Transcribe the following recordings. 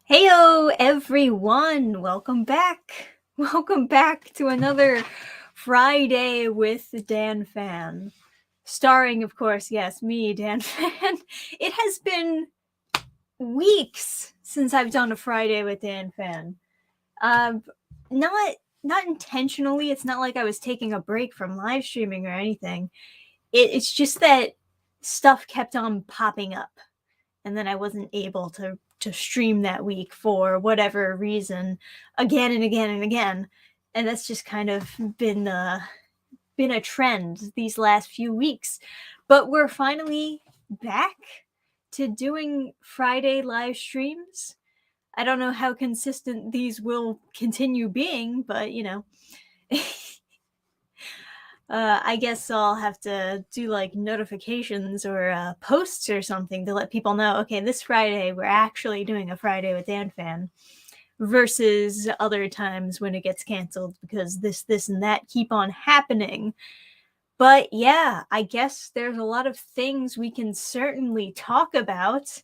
Heyo, everyone! Welcome back. Welcome back to another Friday with Dannphan. Starring, of course, yes, me, Dannphan. It has been weeks since I've done a Friday with Dannphan. Um, not not intentionally. It's not like I was taking a break from live streaming or anything. It's just that stuff kept on popping up, and then I wasn't able to stream that week for whatever reason, again and again and again, and that's just kind of been a trend these last few weeks. But we're finally back to doing Friday live streams. I don't know how consistent these will continue being, but I guess I'll have to do like notifications or posts or something to let people know, okay, this Friday we're actually doing a Friday with Dannphan, versus other times when it gets canceled because this, and that keep on happening. But yeah, I guess there's a lot of things we can certainly talk about.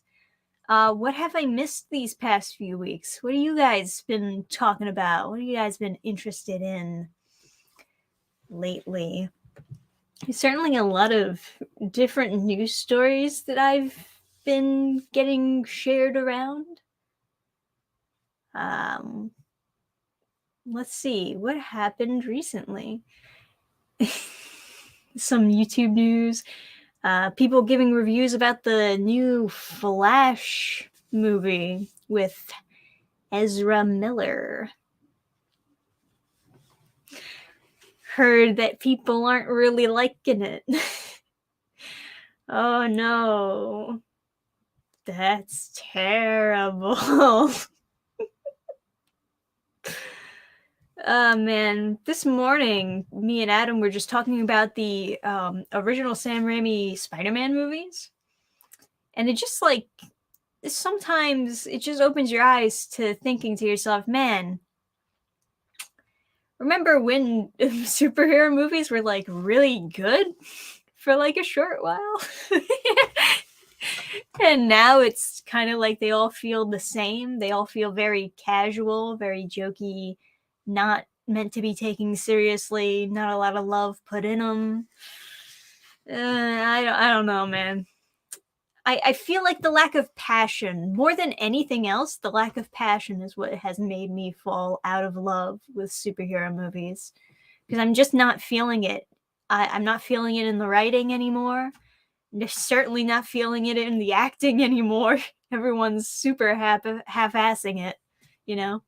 What have I missed these past few weeks? What have you guys been talking about? What have you guys been interested in lately? There's certainly a lot of different news stories that I've been getting shared around. Let's see, what happened recently? Some YouTube news. People giving reviews about the new Flash movie with Ezra Miller. Heard that people aren't really liking it. Oh no. That's terrible. Man, this morning, me and Adam were just talking about the original Sam Raimi Spider-Man movies. And it just sometimes it just opens your eyes to thinking to yourself, man, remember when superhero movies were like really good for like a short while? And now it's kind of like they all feel the same. They all feel very casual, very jokey, not meant to be taken seriously, not a lot of love put in them. I don't know, man. I feel like the lack of passion, more than anything else, the lack of passion is what has made me fall out of love with superhero movies. Because I'm just not feeling it. I'm not feeling it in the writing anymore. They're certainly not feeling it in the acting anymore. Everyone's super half-assing it, you know?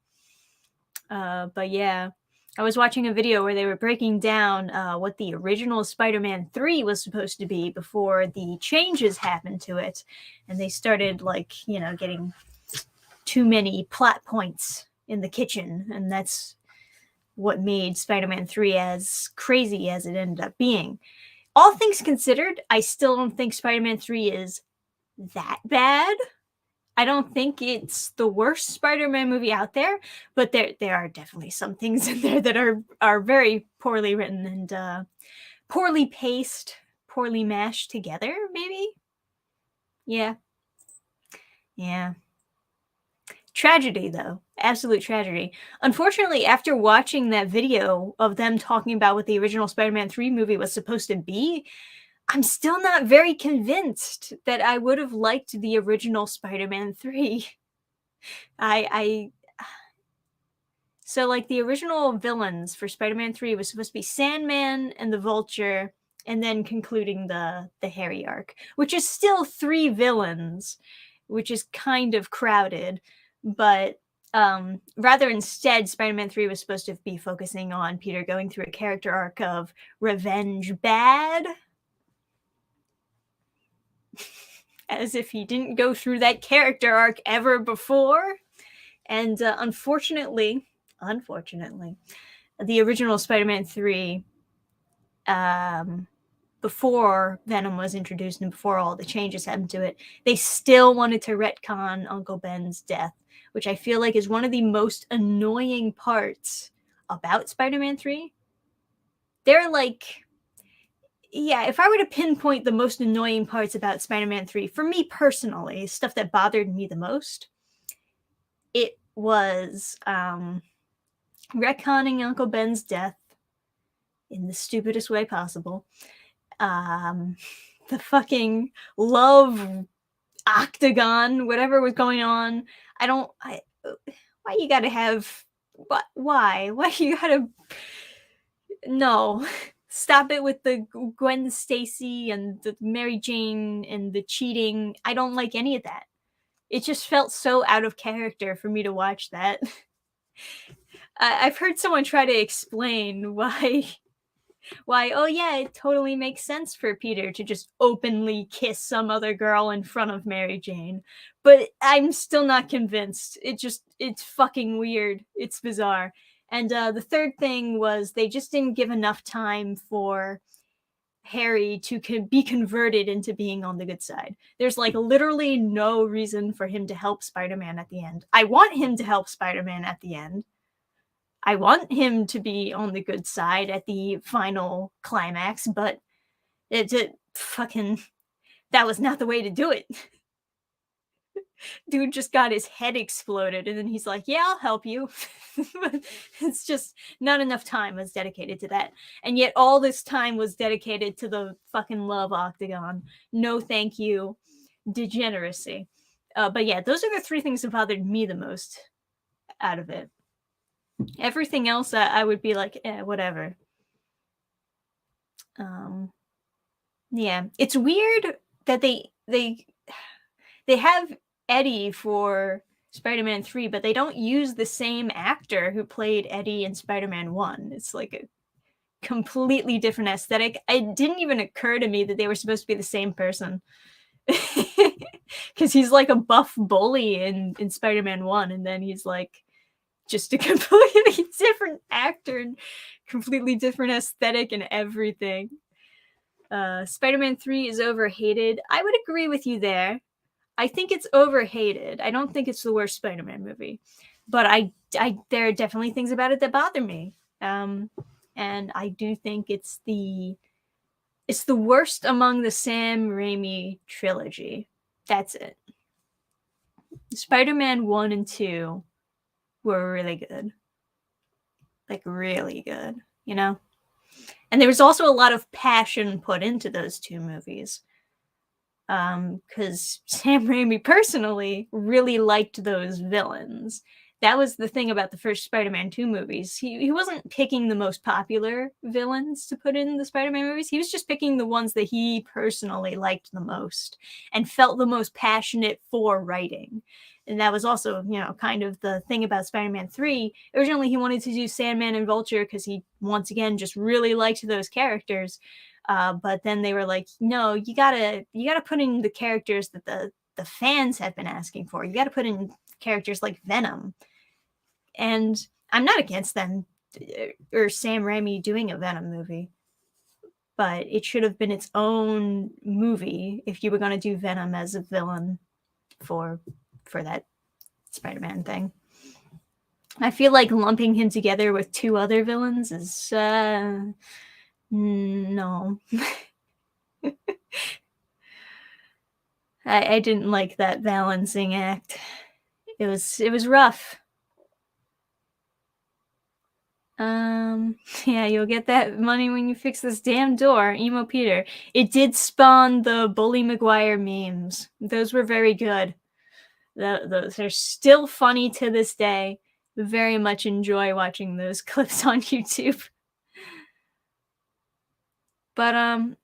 But yeah, I was watching a video where they were breaking down what the original Spider-Man 3 was supposed to be before the changes happened to it. And they started, getting too many plot points in the kitchen. And that's what made Spider-Man 3 as crazy as it ended up being. All things considered, I still don't think Spider-Man 3 is that bad. I don't think it's the worst Spider-Man movie out there, but there are definitely some things in there that are very poorly written and poorly paced, poorly mashed together, maybe? Yeah. Tragedy, though. Absolute tragedy. Unfortunately, after watching that video of them talking about what the original Spider-Man 3 movie was supposed to be, I'm still not very convinced that I would have liked the original Spider-Man 3. So, like, the original villains for Spider-Man 3 was supposed to be Sandman and the Vulture, and then concluding the Harry arc, which is still 3 villains, which is kind of crowded. But rather instead, Spider-Man 3 was supposed to be focusing on Peter going through a character arc of revenge bad. As if he didn't go through that character arc ever before. And unfortunately, the original Spider-Man 3, before Venom was introduced and before all the changes happened to it, they still wanted to retcon Uncle Ben's death, which I feel like is one of the most annoying parts about Spider-Man 3. They're like, yeah, if I were to pinpoint the most annoying parts about Spider-Man 3, for me personally, stuff that bothered me the most, it was retconning Uncle Ben's death in the stupidest way possible. The fucking love octagon, whatever was going on. Why you gotta have, why you gotta, no. Stop it with the Gwen Stacy and the Mary Jane and the cheating. I don't like any of that. It just felt so out of character for me to watch that. I've heard someone try to explain why, oh yeah, it totally makes sense for Peter to just openly kiss some other girl in front of Mary Jane. But I'm still not convinced. It's fucking weird. It's bizarre. And the third thing was they just didn't give enough time for Harry to be converted into being on the good side. There's like literally no reason for him to help Spider-Man at the end. I want him to help Spider-Man at the end. I want him to be on the good side at the final climax, but it fucking, that was not the way to do it. Dude just got his head exploded, and then he's like, yeah, I'll help you. It's just not enough time was dedicated to that. And yet all this time was dedicated to the fucking love octagon. No thank you. Degeneracy. But yeah, those are the three things that bothered me the most out of it. Everything else I would be like, whatever. Yeah, it's weird that they have Eddie for Spider-Man 3, but they don't use the same actor who played Eddie in Spider-Man 1. It's like a completely different aesthetic. It didn't even occur to me that they were supposed to be the same person. Because he's like a buff bully in Spider-Man 1, and then he's like just a completely different actor and completely different aesthetic and everything. Spider-Man 3 is overhated. I would agree with you there. I think it's overhated. I don't think it's the worst Spider-Man movie, but there are definitely things about it that bother me. And I do think it's the worst among the Sam Raimi trilogy. That's it. Spider-Man 1 and 2 were really good. Like really good, you know? And there was also a lot of passion put into those two movies. Because Sam Raimi personally really liked those villains. That was the thing about the first Spider-Man 2 movies. He wasn't picking the most popular villains to put in the Spider-Man movies. He was just picking the ones that he personally liked the most and felt the most passionate for writing. And that was also, kind of the thing about Spider-Man 3. Originally, he wanted to do Sandman and Vulture because he, once again, just really liked those characters. But then they were like, no, you gotta put in the characters that the fans have been asking for. You gotta put in characters like Venom. And I'm not against them or Sam Raimi doing a Venom movie, but it should have been its own movie if you were going to do Venom as a villain for that Spider-Man thing. I feel like lumping him together with two other villains is no. I didn't like that balancing act. It was rough. Yeah, you'll get that money when you fix this damn door, Emo Peter. It did spawn the Bully Maguire memes. Those were very good. Those are still funny to this day. Very much enjoy watching those clips on YouTube. But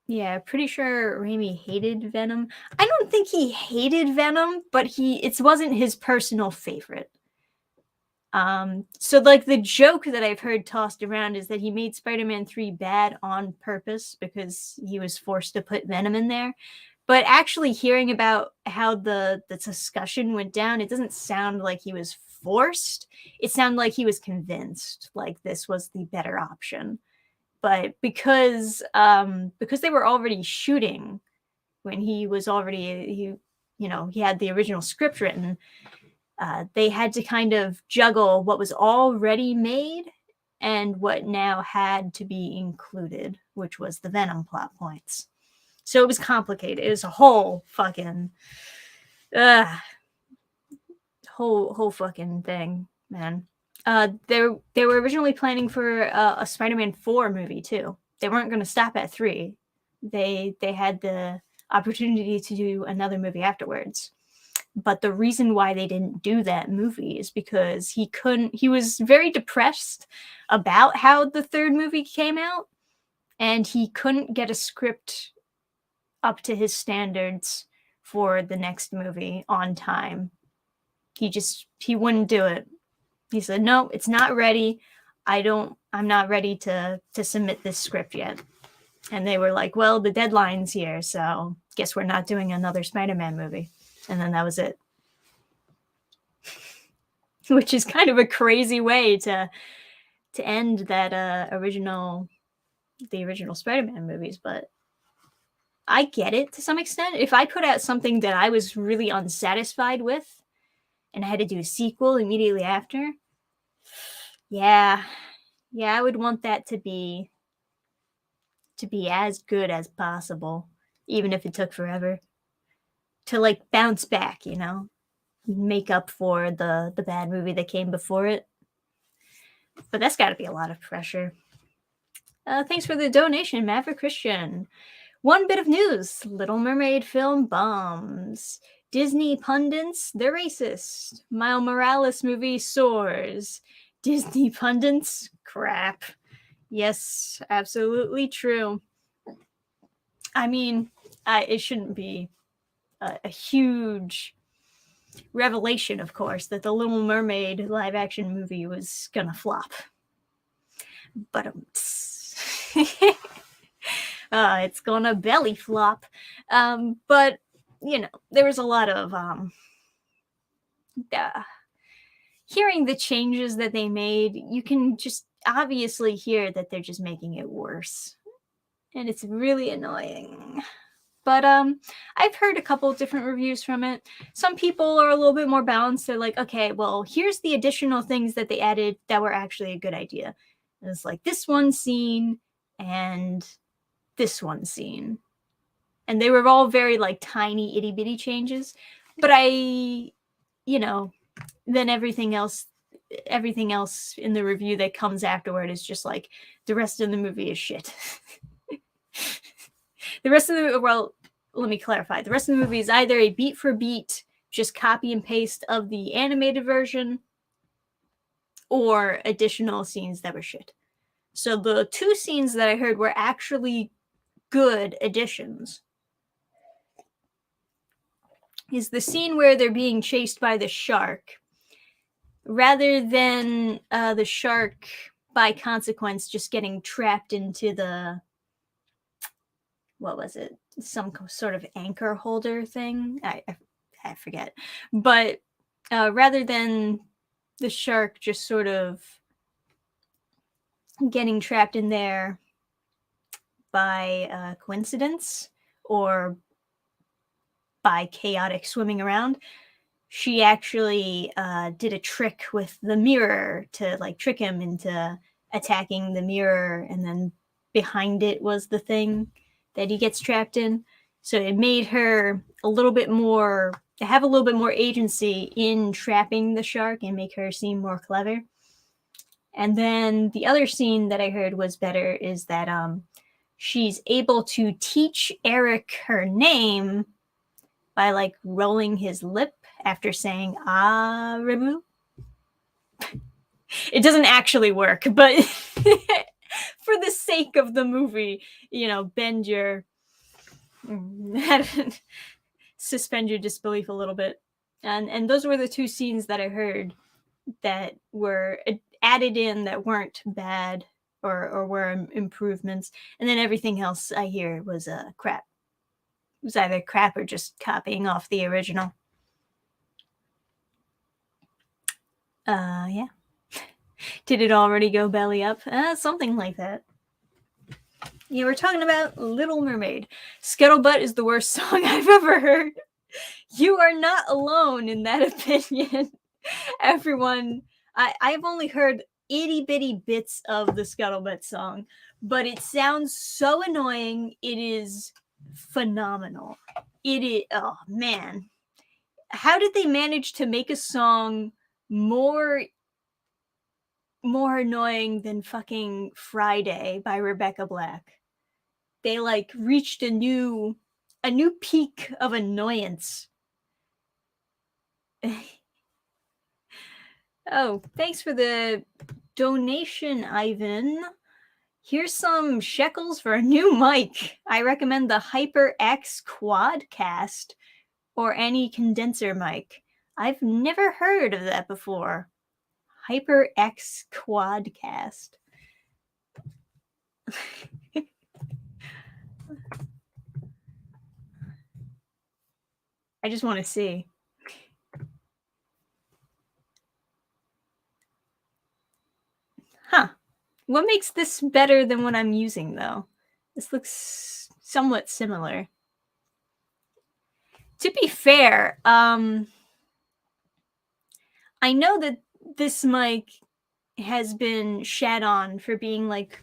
yeah, pretty sure Raimi hated Venom. I don't think he hated Venom, but it wasn't his personal favorite. So like the joke that I've heard tossed around is that he made Spider-Man 3 bad on purpose because he was forced to put Venom in there. But actually hearing about how the discussion went down, it doesn't sound like he was forced. It sounded like he was convinced like this was the better option. But because they were already shooting when he had the original script written, they had to kind of juggle what was already made and what now had to be included, which was the Venom plot points. So it was complicated. It was a whole whole fucking thing, man. They were originally planning for a Spider-Man 4 movie too. They weren't going to stop at 3. They had the opportunity to do another movie afterwards. But the reason why they didn't do that movie is because he was very depressed about how the 3rd movie came out, and he couldn't get a script up to his standards for the next movie on time. He wouldn't do it. He said, no, it's not ready. I'm not ready to submit this script yet. And they were like, well, the deadline's here, so guess we're not doing another Spider-Man movie. And then that was it. Which is kind of a crazy way to end that the original Spider-Man movies, but I get it to some extent. If I put out something that I was really unsatisfied with and I had to do a sequel immediately after, yeah, I would want that to be as good as possible, even if it took forever to like bounce back, you know, make up for the bad movie that came before it. But that's got to be a lot of pressure. Thanks for the donation, Maverick Christian. One bit of news: Little Mermaid film bombs. Disney pundits, they're racist. Miles Morales movie soars. Disney pundits, crap. Yes, absolutely true. I mean, it shouldn't be a huge revelation, of course, that the Little Mermaid live action movie was gonna flop. But it's gonna belly flop. But you know, there was a lot of hearing the changes that they made. You can just obviously hear that they're just making it worse, and it's really annoying. But I've heard a couple of different reviews from it. Some people are a little bit more balanced. They're like, okay, well, here's the additional things that they added that were actually a good idea. And it's like this one scene and this one scene. And they were all very like tiny itty bitty changes. But then everything else in the review that comes afterward is just like, the rest of the movie is shit. The rest of let me clarify. The rest of the movie is either a beat for beat, just copy and paste of the animated version, or additional scenes that were shit. So the 2 scenes that I heard were actually good additions. Is the scene where they're being chased by the shark. Rather than the shark, by consequence, just getting trapped into the... what was it? Some sort of anchor holder thing? I forget. But rather than the shark just sort of getting trapped in there by coincidence or by chaotic swimming around, she actually did a trick with the mirror to like trick him into attacking the mirror, and then behind it was the thing that he gets trapped in. So it made her have a little bit more agency in trapping the shark and make her seem more clever. And then the other scene that I heard was better is that she's able to teach Eric her name by like rolling his lip after saying "ah, Rebu." It doesn't actually work, but for the sake of the movie, bend your suspend your disbelief a little bit. And those were the 2 scenes that I heard that were added in that weren't bad or were improvements. And then everything else I hear was crap. It was either crap or just copying off the original. Yeah. Did it already go belly up? Something like that. Yeah, we're talking about Little Mermaid. Scuttlebutt is the worst song I've ever heard. You are not alone in that opinion. Everyone, I've only heard itty bitty bits of the Scuttlebutt song, but it sounds so annoying. It is phenomenal. It is, oh man. how did they manage to make a song more annoying than fucking Friday by Rebecca Black? They like reached a new peak of annoyance. Oh, thanks for the donation, Ivan. Here's some shekels for a new mic. I recommend the HyperX Quadcast or any condenser mic. I've never heard of that before. HyperX Quadcast. I just want to see. Huh. What makes this better than what I'm using, though? This looks somewhat similar. To be fair, I know that this mic has been shat on for being like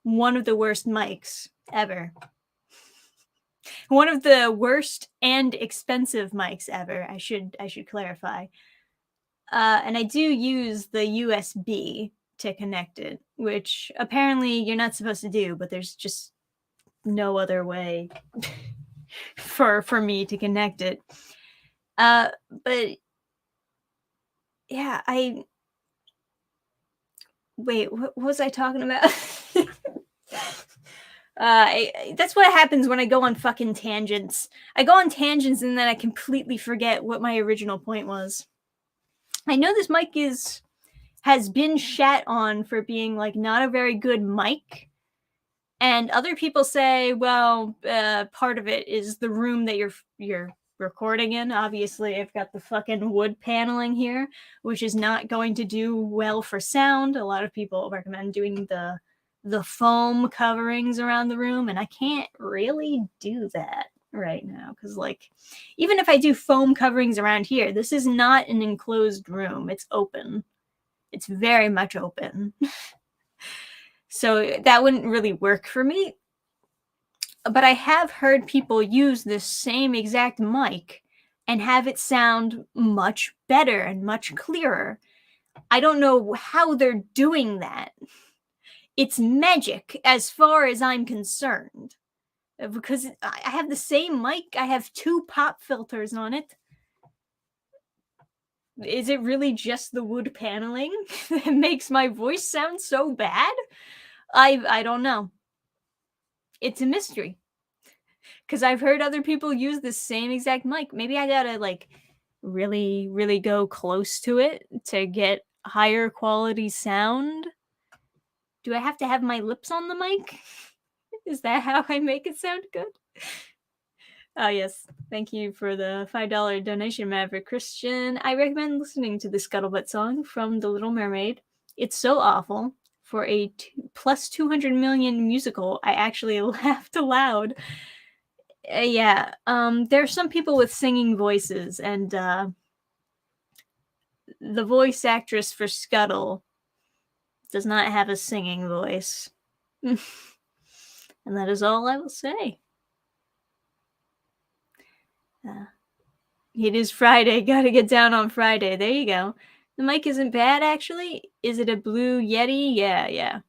one of the worst mics ever. One of the worst and expensive mics ever. I should clarify. And I do use the USB to connect it, which apparently you're not supposed to do, but there's just no other way for me to connect it. But yeah, wait, what was I talking about? That's what happens when I go on fucking tangents. I go on tangents and then I completely forget what my original point was. I know this mic has been shat on for being like not a very good mic, and other people say, well, part of it is the room that you're recording in. Obviously, I've got the fucking wood paneling here, which is not going to do well for sound. A lot of people recommend doing the foam coverings around the room, and I can't really do that right now because, like, even if I do foam coverings around here, this is not an enclosed room. It's open. It's very much open. So that wouldn't really work for me. But I have heard people use this same exact mic and have it sound much better and much clearer. I don't know how they're doing that. It's magic as far as I'm concerned. Because I have the same mic. I have 2 pop filters on it. Is it really just the wood paneling that makes my voice sound so bad? I don't know. It's a mystery. Because I've heard other people use the same exact mic. Maybe I gotta like really, really go close to it to get higher quality sound. Do I have to have my lips on the mic? Is that how I make it sound good? Oh, yes. Thank you for the $5 donation, Maverick Christian. I recommend listening to the Scuttlebutt song from The Little Mermaid. It's so awful. For a plus 200 million musical, I actually laughed aloud. Yeah. There are some people with singing voices, and the voice actress for Scuttle does not have a singing voice. And that is all I will say. It is Friday. Gotta get down on Friday. There you go. The mic isn't bad, actually. Is it a Blue Yeti? Yeah.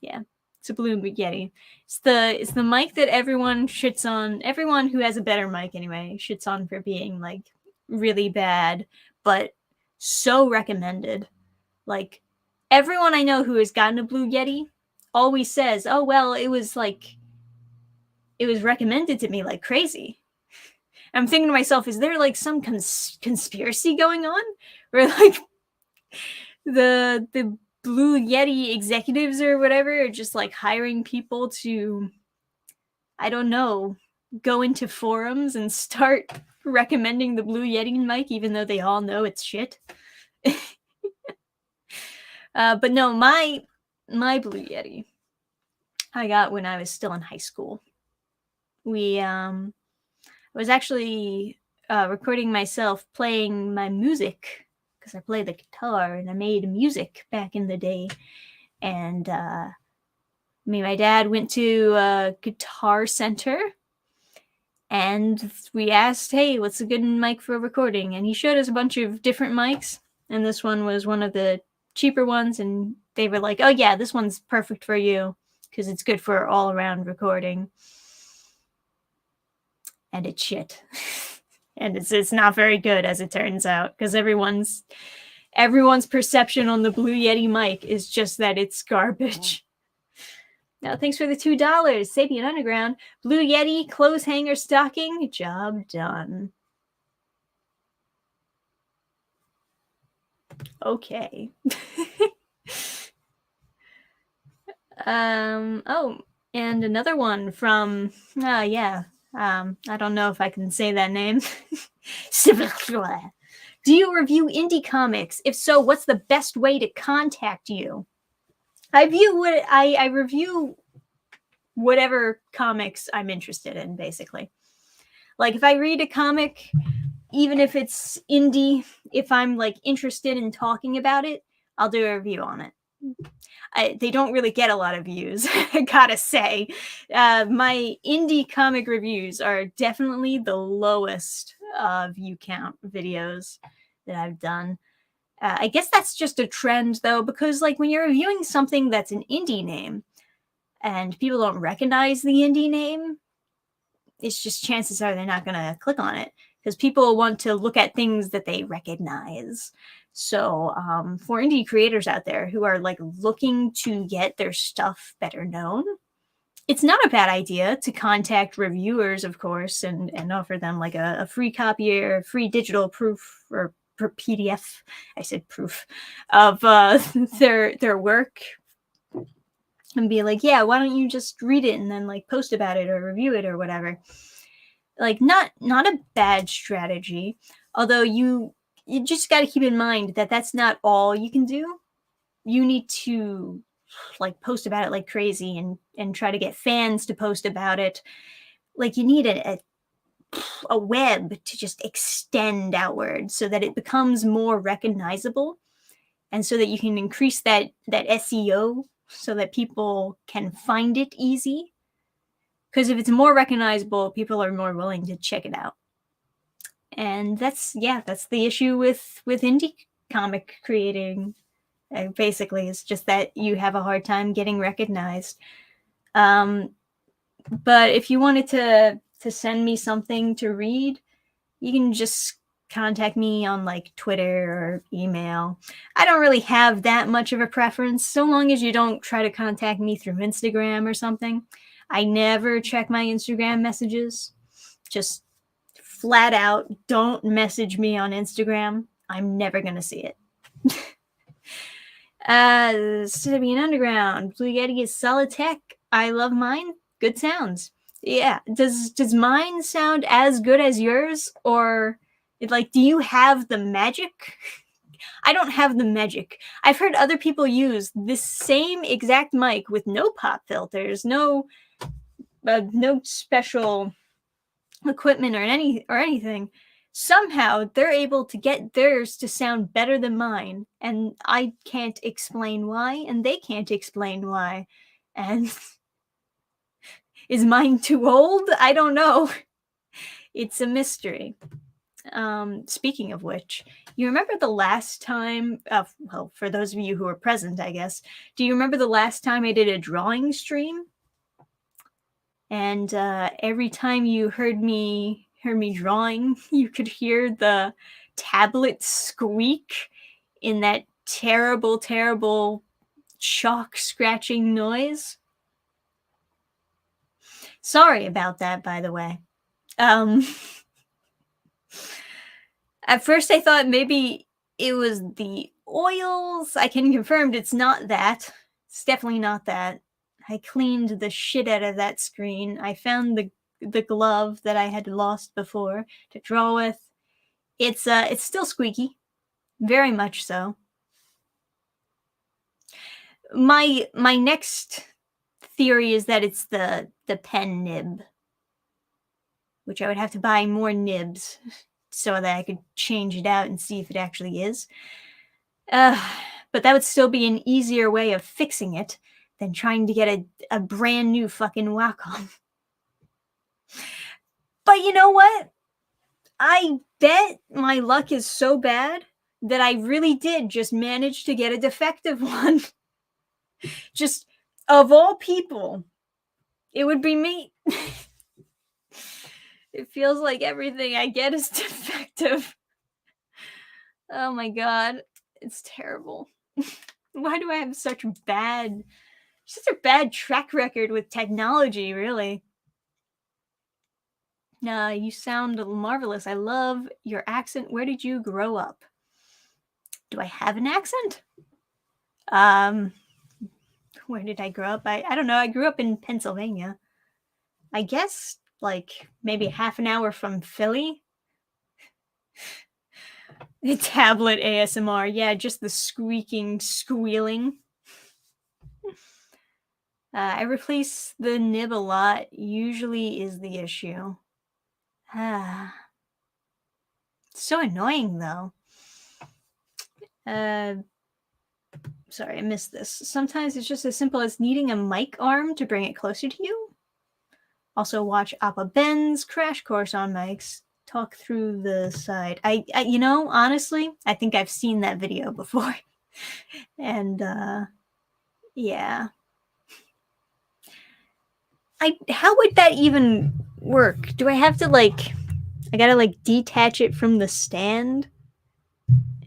It's a Blue Yeti. It's the mic that everyone shits on. Everyone who has a better mic, anyway, shits on for being like really bad, but so recommended. Like everyone I know who has gotten a Blue Yeti always says, "Oh well, it was recommended to me like crazy." I'm thinking to myself, is there like some conspiracy going on where like the Blue Yeti executives or whatever are just like hiring people to, I don't know, go into forums and start recommending the Blue Yeti mic even though they all know it's shit? But no, my Blue Yeti I got when I was still in high school. I was actually recording myself playing my music because I play the guitar and I made music back in the day. And me and my dad went to a guitar center And we asked, hey, what's a good mic for recording? And he showed us a bunch of different mics. And this one was one of the cheaper ones. And they were like, oh, yeah, this one's perfect for you because it's good for all around recording. And it's shit. And it's not very good, as it turns out, because everyone's perception on the Blue Yeti mic is just that it's garbage. Now, thanks for the $2. Sapien Underground. Blue Yeti, clothes hanger stocking. Job done. Okay. Oh, and another one from, yeah. I don't know if I can say that name. Do you review indie comics? If so, what's the best way to contact you? I review whatever comics I'm interested in, basically. Like, if I read a comic, even if it's indie, if I'm like interested in talking about it, I'll do a review on it. They don't really get a lot of views, I gotta say. My indie comic reviews are definitely the lowest view count videos that I've done. I guess that's just a trend, though, because like when you're reviewing something that's an indie name and people don't recognize the indie name, it's just chances are they're not going to click on it because people want to look at things that they recognize. So for indie creators out there who are like looking to get their stuff better known, it's not a bad idea to contact reviewers, of course, and offer them like a free copy or free digital proof or PDF. I said proof of their work, and be like, yeah, why don't you just read it and then like post about it or review it or whatever. Like not a bad strategy, although you just got to keep in mind that that's not all you can do. You need to like post about it like crazy and try to get fans to post about it. Like you need a web to just extend outward so that it becomes more recognizable and so that you can increase that SEO so that people can find it easy. Because if it's more recognizable, people are more willing to check it out. And that's the issue with indie comic creating. Basically, it's just that you have a hard time getting recognized. But if you wanted to send me something to read, you can just contact me on like Twitter or email. I don't really have that much of a preference, so long as you don't try to contact me through Instagram or something. I never check my Instagram messages. Just flat out, don't message me on Instagram. I'm never going to see it. Sibian Underground, Blue Yeti is solid tech. I love mine. Good sounds. Yeah. Does mine sound as good as yours? Or like, do you have the magic? I don't have the magic. I've heard other people use this same exact mic with no pop filters, no special equipment or anything. Somehow they're able to get theirs to sound better than mine, and I can't explain why, and they can't explain why. And is mine too old? I don't know. It's a mystery. Speaking of which, you remember the last time, well, for those of you who were present, I guess, do you remember the last time I did a drawing stream? And every time you heard me drawing, you could hear the tablet squeak in that terrible chalk scratching noise. Sorry about that, by the way. At first I thought maybe it was the oils. I can confirm it's not that. It's definitely not that. I cleaned the shit out of that screen. I found the glove that I had lost before to draw with. It's still squeaky. Very much so. My next theory is that it's the pen nib, which I would have to buy more nibs so that I could change it out and see if it actually is. But that would still be an easier way of fixing it than trying to get a brand new fucking Wacom. But you know what? I bet my luck is so bad that I really did just manage to get a defective one. Just of all people, it would be me. It feels like everything I get is defective. Oh my god, it's terrible. Why do I have such a bad track record with technology, really? You sound marvelous. I love your accent. Where did you grow up? Do I have an accent? Um, where did I grow up? I don't know. I grew up in Pennsylvania. I guess like maybe half an hour from Philly. The tablet ASMR. Yeah, just the squeaking, squealing. I replace the nib a lot, usually is the issue. So annoying though. Sorry, I missed this. Sometimes it's just as simple as needing a mic arm to bring it closer to you. Also watch Appa Ben's crash course on mics. Talk through the side. I you know, honestly, I think I've seen that video before. And yeah. How would that even work? Do I have to like I gotta like detach it from the stand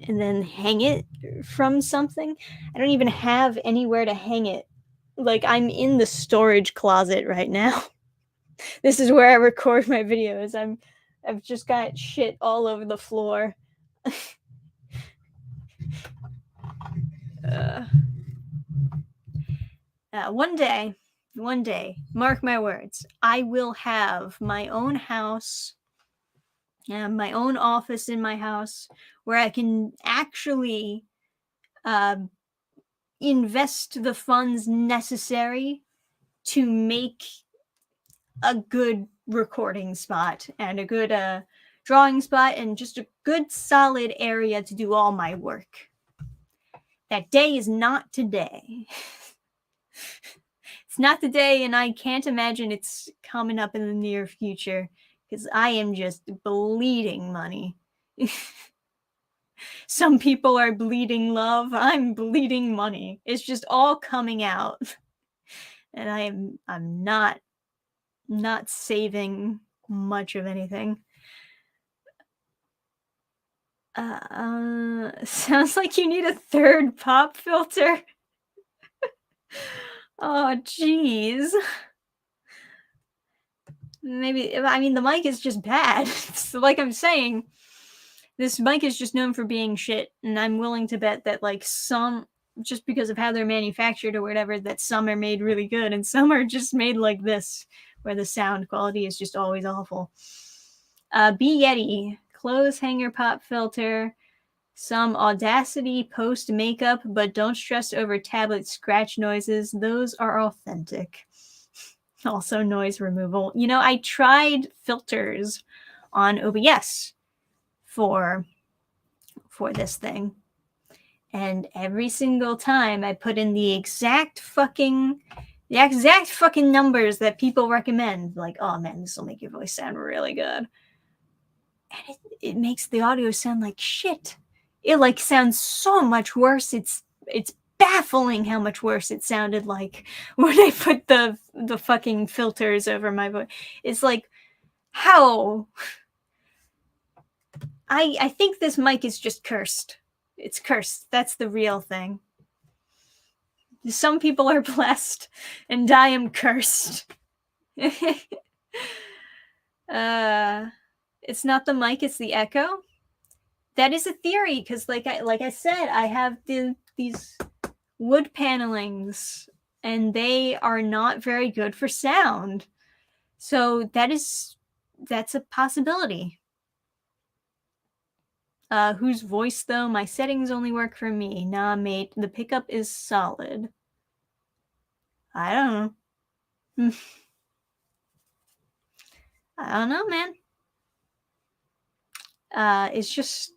and then hang it from something? I don't even have anywhere to hang it. Like I'm in the storage closet right now. This is where I record my videos. I've just got shit all over the floor. uh, one day, mark my words, I will have my own house, my own office in my house where I can actually invest the funds necessary to make a good recording spot and a good drawing spot and just a good solid area to do all my work. That day is not today. It's not today, and I can't imagine it's coming up in the near future because I am just bleeding money. Some people are bleeding love. I'm bleeding money. It's just all coming out. And I'm not saving much of anything. Sounds like you need a third pop filter. Oh, jeez. Maybe, I mean, the mic is just bad. So like I'm saying, this mic is just known for being shit, and I'm willing to bet that like some, just because of how they're manufactured or whatever, that some are made really good and some are just made like this, where the sound quality is just always awful. B Yeti, clothes hanger pop filter, some Audacity post makeup, but don't stress over tablet scratch noises. Those are authentic. Also noise removal. You know, I tried filters on OBS for this thing, and every single time I put in the exact fucking numbers that people recommend, like, oh man, this will make your voice sound really good, and it makes the audio sound like shit. It like sounds so much worse. It's baffling how much worse it sounded like when I put the fucking filters over my voice. It's like, how? I think this mic is just cursed. It's cursed. That's the real thing. Some people are blessed, and I am cursed. It's not the mic, it's the echo. That is a theory, because like I said, I have these wood panelings, and they are not very good for sound. So that's a possibility. Whose voice though? My settings only work for me. Nah, mate, the pickup is solid. I don't know. I don't know, man. It's just,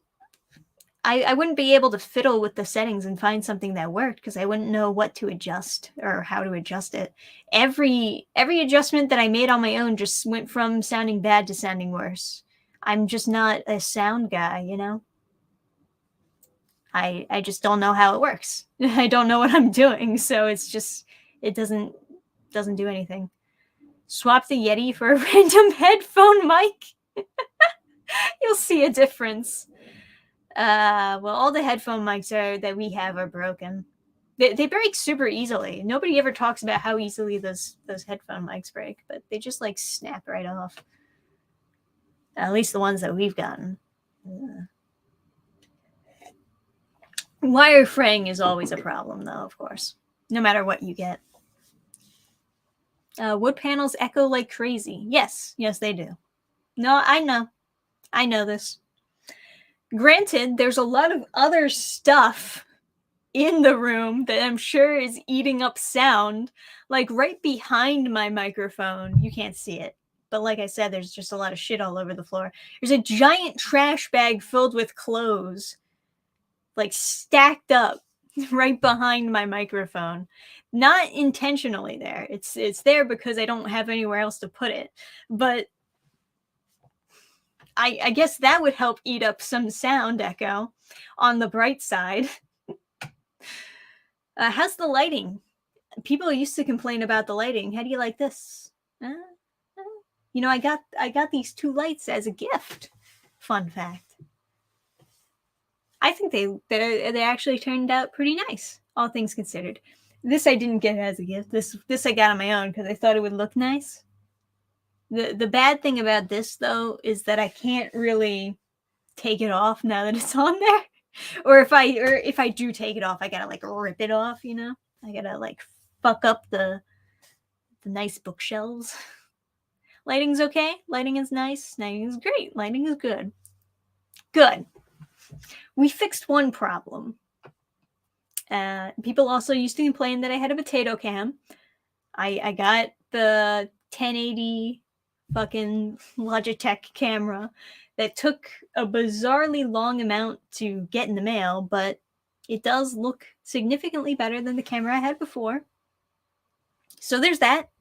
I wouldn't be able to fiddle with the settings and find something that worked because I wouldn't know what to adjust or how to adjust it. Every adjustment that I made on my own just went from sounding bad to sounding worse. I'm just not a sound guy, you know? I just don't know how it works. I don't know what I'm doing, so it's just it doesn't do anything. Swap the Yeti for a random headphone mic. You'll see a difference. Well, all the headphone mics that we have are broken. They break super easily. Nobody ever talks about how easily those headphone mics break, but they just like snap right off. At least the ones that we've gotten. Wire fraying is always a problem, though, of course, no matter what you get. Wood panels echo like crazy. Yes, they do. No, I know this. Granted, there's a lot of other stuff in the room that I'm sure is eating up sound, like right behind my microphone. You can't see it, but like I said, there's just a lot of shit all over the floor. There's a giant trash bag filled with clothes, like stacked up right behind my microphone. Not intentionally there. It's there because I don't have anywhere else to put it. But I guess that would help eat up some sound echo on the bright side. How's the lighting? People used to complain about the lighting. How do you like this? You know, I got these 2 lights as a gift. Fun fact. I think they actually turned out pretty nice, all things considered. This I didn't get as a gift. This I got on my own because I thought it would look nice. The bad thing about this though is that I can't really take it off now that it's on there. Or if I do take it off, I gotta like rip it off, you know? I gotta like fuck up the nice bookshelves. Lighting's okay. Lighting is nice. Lighting is great. Lighting is good. Good. We fixed one problem. People also used to complain that I had a potato cam. I got the 1080 fucking Logitech camera that took a bizarrely long amount to get in the mail, but it does look significantly better than the camera I had before. So there's that.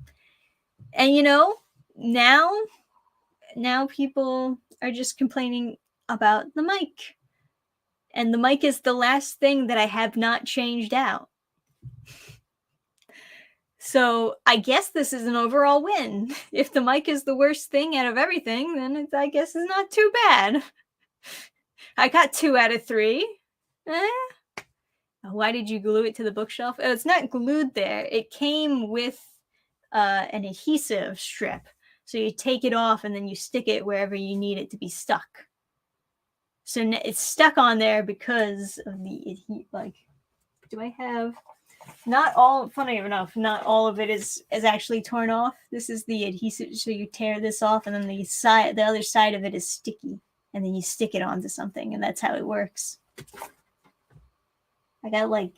And you know, now people are just complaining about the mic. And the mic is the last thing that I have not changed out. So I guess this is an overall win. If the mic is the worst thing out of everything, then I guess it's not too bad. I got 2 out of 3. Why did you glue it to the bookshelf? Oh, it's not glued there. It came with an adhesive strip. So you take it off and then you stick it wherever you need it to be stuck. So it's stuck on there because of the like. Do I have? Not all. Funny enough, not all of it is actually torn off. This is the adhesive. So you tear this off, and then the other side of it is sticky, and then you stick it onto something, and that's how it works. I got like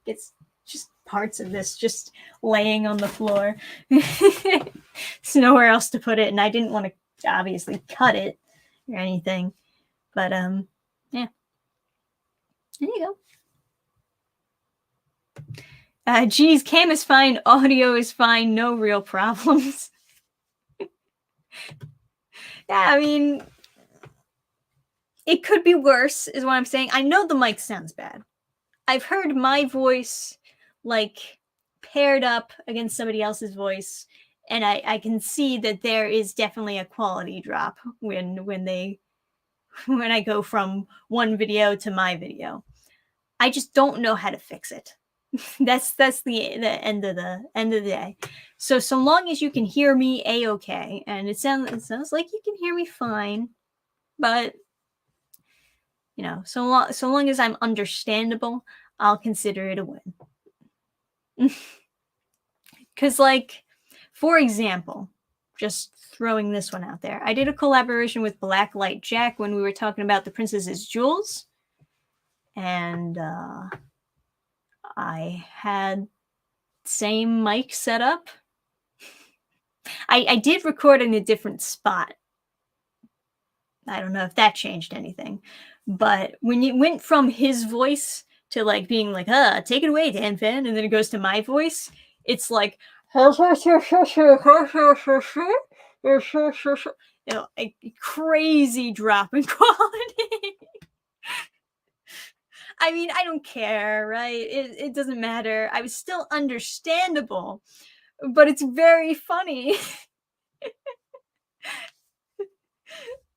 it's just parts of this just laying on the floor. There's nowhere else to put it, and I didn't want to obviously cut it or anything, but yeah, there you go. Geez, cam is fine, audio is fine, no real problems. Yeah, I mean, it could be worse is what I'm saying. I know the mic sounds bad. I've heard my voice like paired up against somebody else's voice, and I can see that there is definitely a quality drop when I go from one video to my video. I just don't know how to fix it. That's the end of the day. So long as you can hear me a-okay, and it sounds like you can hear me fine, but you know, so long as I'm understandable, I'll consider it a win. Because, like, for example, just throwing this one out there, I did a collaboration with Blacklight Jack when we were talking about the Princess's Jewels, and I had same mic set up. I did record in a different spot. I don't know if that changed anything. But when you went from his voice to like being like, take it away, Dannphan, and then it goes to my voice, it's like a crazy drop in quality. I mean, I don't care, right? It doesn't matter. I was still understandable, but it's very funny.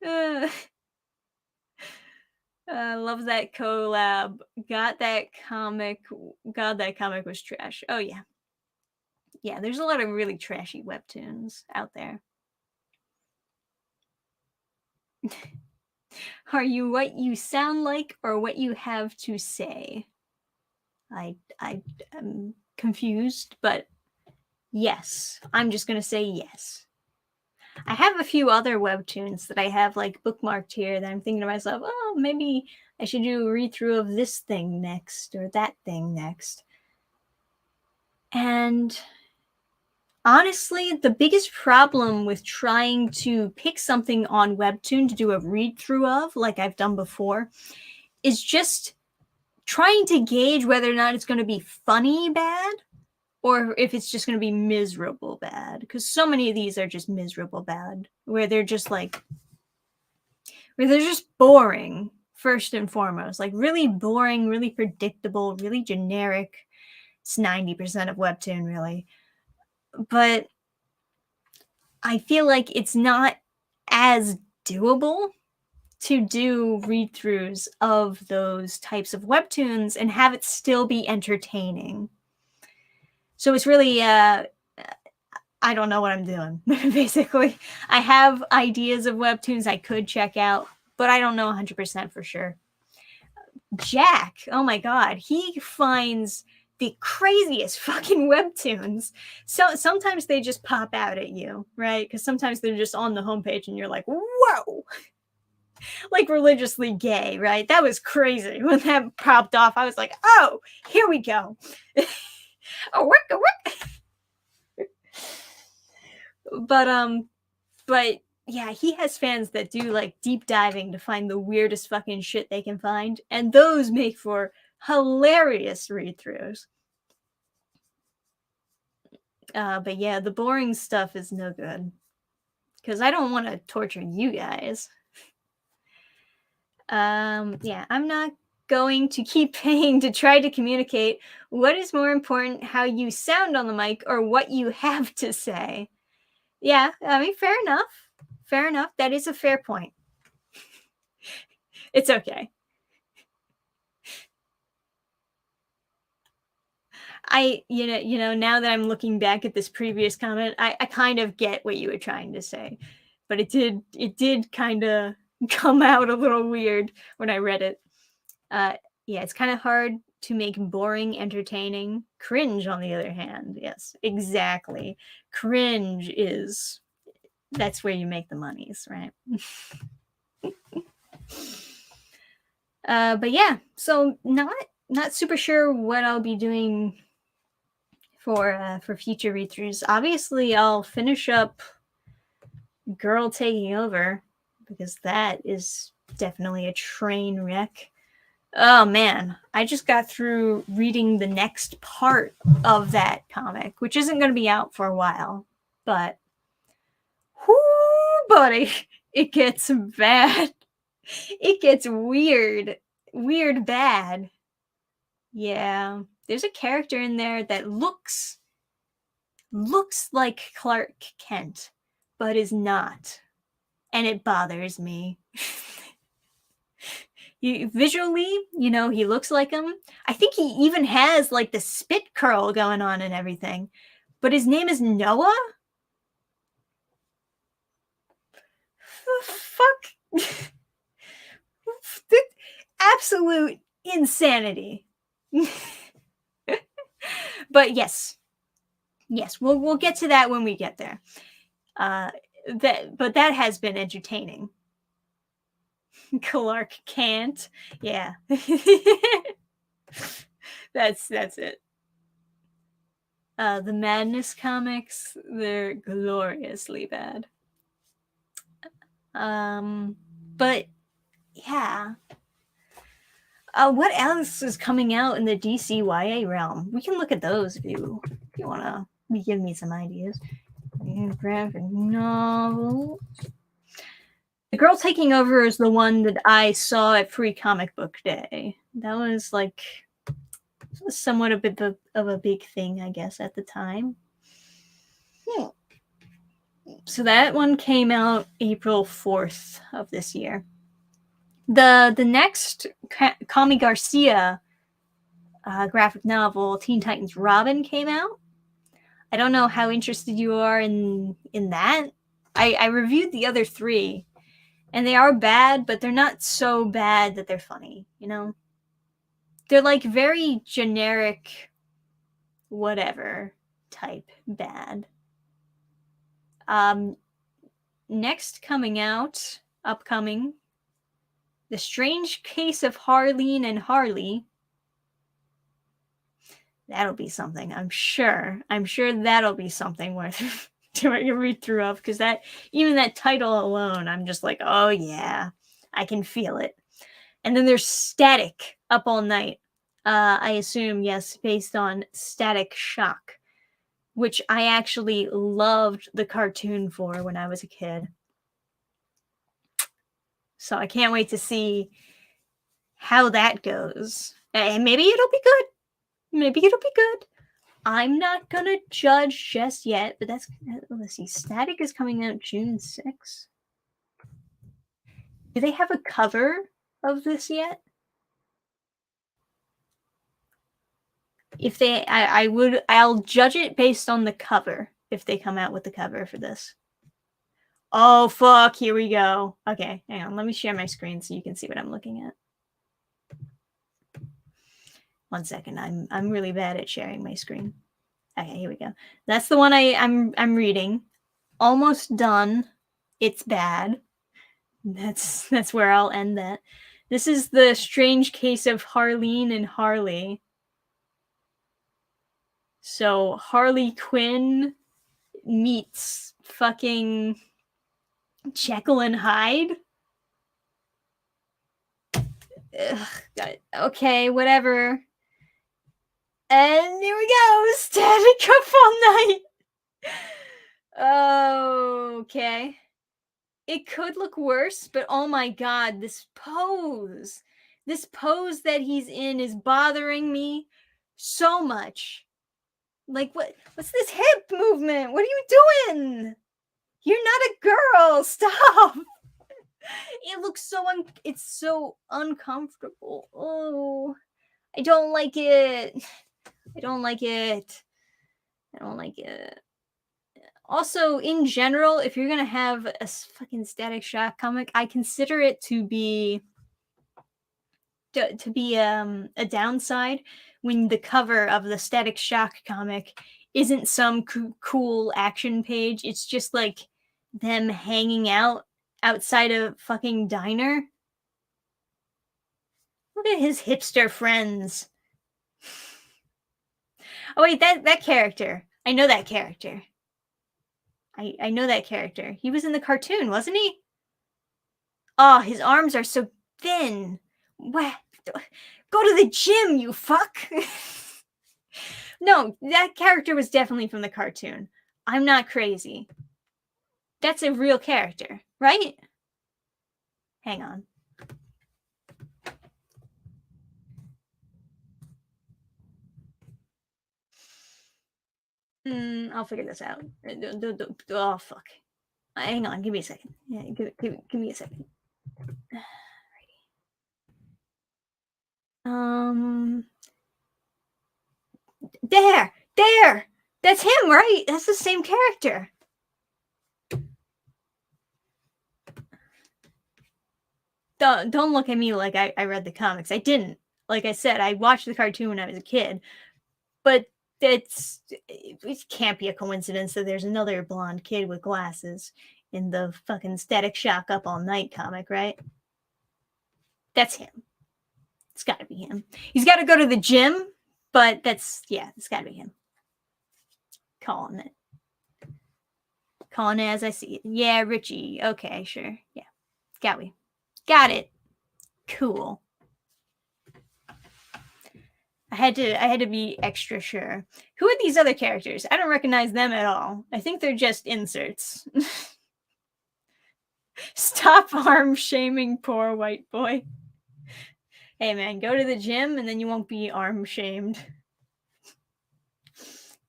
uh, love that collab. Got that comic. God, that comic was trash. Oh yeah, yeah. There's a lot of really trashy webtoons out there. Are you what you sound like or what you have to say? I am confused, but yes. I'm just gonna say yes. I have a few other webtoons that I have like bookmarked here that I'm thinking to myself, oh, maybe I should do a read through of this thing next or that thing next. And honestly, the biggest problem with trying to pick something on Webtoon to do a read through of, like I've done before, is just trying to gauge whether or not it's going to be funny bad or if it's just going to be miserable bad. Because so many of these are just miserable bad, where they're just boring, first and foremost. Like really boring, really predictable, really generic. It's 90% of Webtoon, really. But I feel like it's not as doable to do read throughs of those types of webtoons and have it still be entertaining. So it's really, I don't know what I'm doing, basically. I have ideas of webtoons I could check out, but I don't know 100% for sure. Jack, oh my God, he finds the craziest fucking webtoons. So sometimes they just pop out at you, right? Because sometimes they're just on the homepage and you're like, whoa, like religiously gay, right? That was crazy when that popped off. I was like, oh, here we go. Oh, work. But yeah, he has fans that do like deep diving to find the weirdest fucking shit they can find, and those make for hilarious read throughs. But yeah, the boring stuff is no good because I don't want to torture you guys. Yeah, I'm not going to keep paying to try to communicate. What is more important, how you sound on the mic or what you have to say? Yeah, I mean, fair enough. Fair enough. That is a fair point. It's okay. Now that I'm looking back at this previous comment, I kind of get what you were trying to say, but it did kind of come out a little weird when I read it. Yeah, it's kind of hard to make boring entertaining. Cringe, on the other hand, yes, exactly. Cringe that's where you make the monies, right? But yeah, so not super sure what I'll be doing for future read throughs. Obviously, I'll finish up Girl Taking Over because that is definitely a train wreck. Oh man, I just got through reading the next part of that comic, which isn't going to be out for a while, but whoo, buddy, it gets bad. It gets weird bad. Yeah, there's a character in there that looks like Clark Kent, but is not, and it bothers me. Visually, he looks like him. I think he even has like the spit curl going on and everything, but his name is Noah. Fuck. Absolute insanity. But yes, we'll get to that when we get there. That has been entertaining. Clark Kent, yeah. That's it. The Madness comics, they're gloriously bad. But yeah. What else is coming out in the DCYA realm? We can look at those if you want to give me some ideas. Graphic novel. The Girl Taking Over is the one that I saw at Free Comic Book Day. That was like somewhat a bit of a big thing, I guess, at the time. So that one came out April 4th of this year. The next Kami Garcia graphic novel, Teen Titans Robin, came out. I don't know how interested you are in that. I reviewed the other 3, and they are bad, but they're not so bad that they're funny, you know? They're like very generic, whatever type bad. Next upcoming, The Strange Case of Harleen and Harley. That'll be something, I'm sure. I'm sure that'll be something worth doing a read through of, because even that title alone, I'm just like, oh yeah, I can feel it. And then there's Static Up All Night. I assume, yes, based on Static Shock, which I actually loved the cartoon for when I was a kid. So I can't wait to see how that goes. And maybe it'll be good. Maybe it'll be good. I'm not gonna judge just yet, but let's see. Static is coming out June 6th. Do they have a cover of this yet? If they, I'll judge it based on the cover if they come out with the cover for this. Oh fuck, here we go. Okay, hang on, let me share my screen so you can see what I'm looking at. 1 second, I'm really bad at sharing my screen. Okay, here we go. That's the one I'm reading. Almost done. It's bad. That's where I'll end that. This is The Strange Case of Harleen and Harley. So Harley Quinn meets fucking Jekyll and Hyde. Ugh, okay, whatever. And here we go. Static Up All Night. Okay. It could look worse, but oh my god, this pose that he's in is bothering me so much. Like, what's this hip movement? What are you doing? You're not a girl. Stop. It looks it's so uncomfortable. Oh, I don't like it. I don't like it. I don't like it. Also, in general, if you're gonna have a fucking Static Shock comic, I consider it to be a downside when the cover of the Static Shock comic isn't some cool action page. It's just like them hanging out outside a fucking diner. Look at his hipster friends. Oh wait, that character. I know that character. I know that character. He was in the cartoon, wasn't he? Oh, his arms are so thin. What? Go to the gym, you fuck. No, that character was definitely from the cartoon. I'm not crazy. That's a real character, right? Hang on. I'll figure this out. Oh, fuck. Hang on, give me a second. Yeah, give me a second. There! That's him, right? That's the same character. Don't look at me like I read the comics. I didn't. Like I said, I watched the cartoon when I was a kid. But it can't be a coincidence that there's another blonde kid with glasses in the fucking Static Shock Up All Night comic, right? That's him. It's gotta be him. He's gotta go to the gym, but it's gotta be him. Calling it as I see it. Yeah, Richie. Okay, sure. Yeah. Got we. Got it. Cool. I had to be extra sure. Who are these other characters? I don't recognize them at all. I think they're just inserts. Stop arm shaming poor white boy. Hey man, go to the gym and then you won't be arm shamed.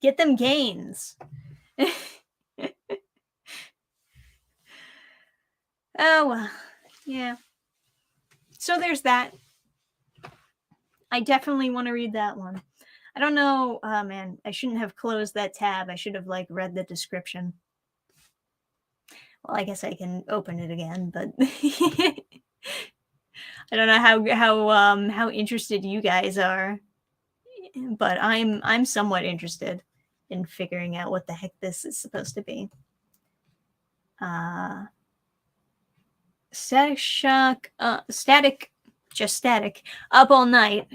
Get them gains. Oh well, yeah. So there's that. I definitely want to read that one. I don't know. Oh man, I shouldn't have closed that tab. I should have like read the description. Well, I guess I can open it again, but I don't know how interested you guys are, but I'm somewhat interested in figuring out what the heck this is supposed to be. Static Shock, Static, up all night,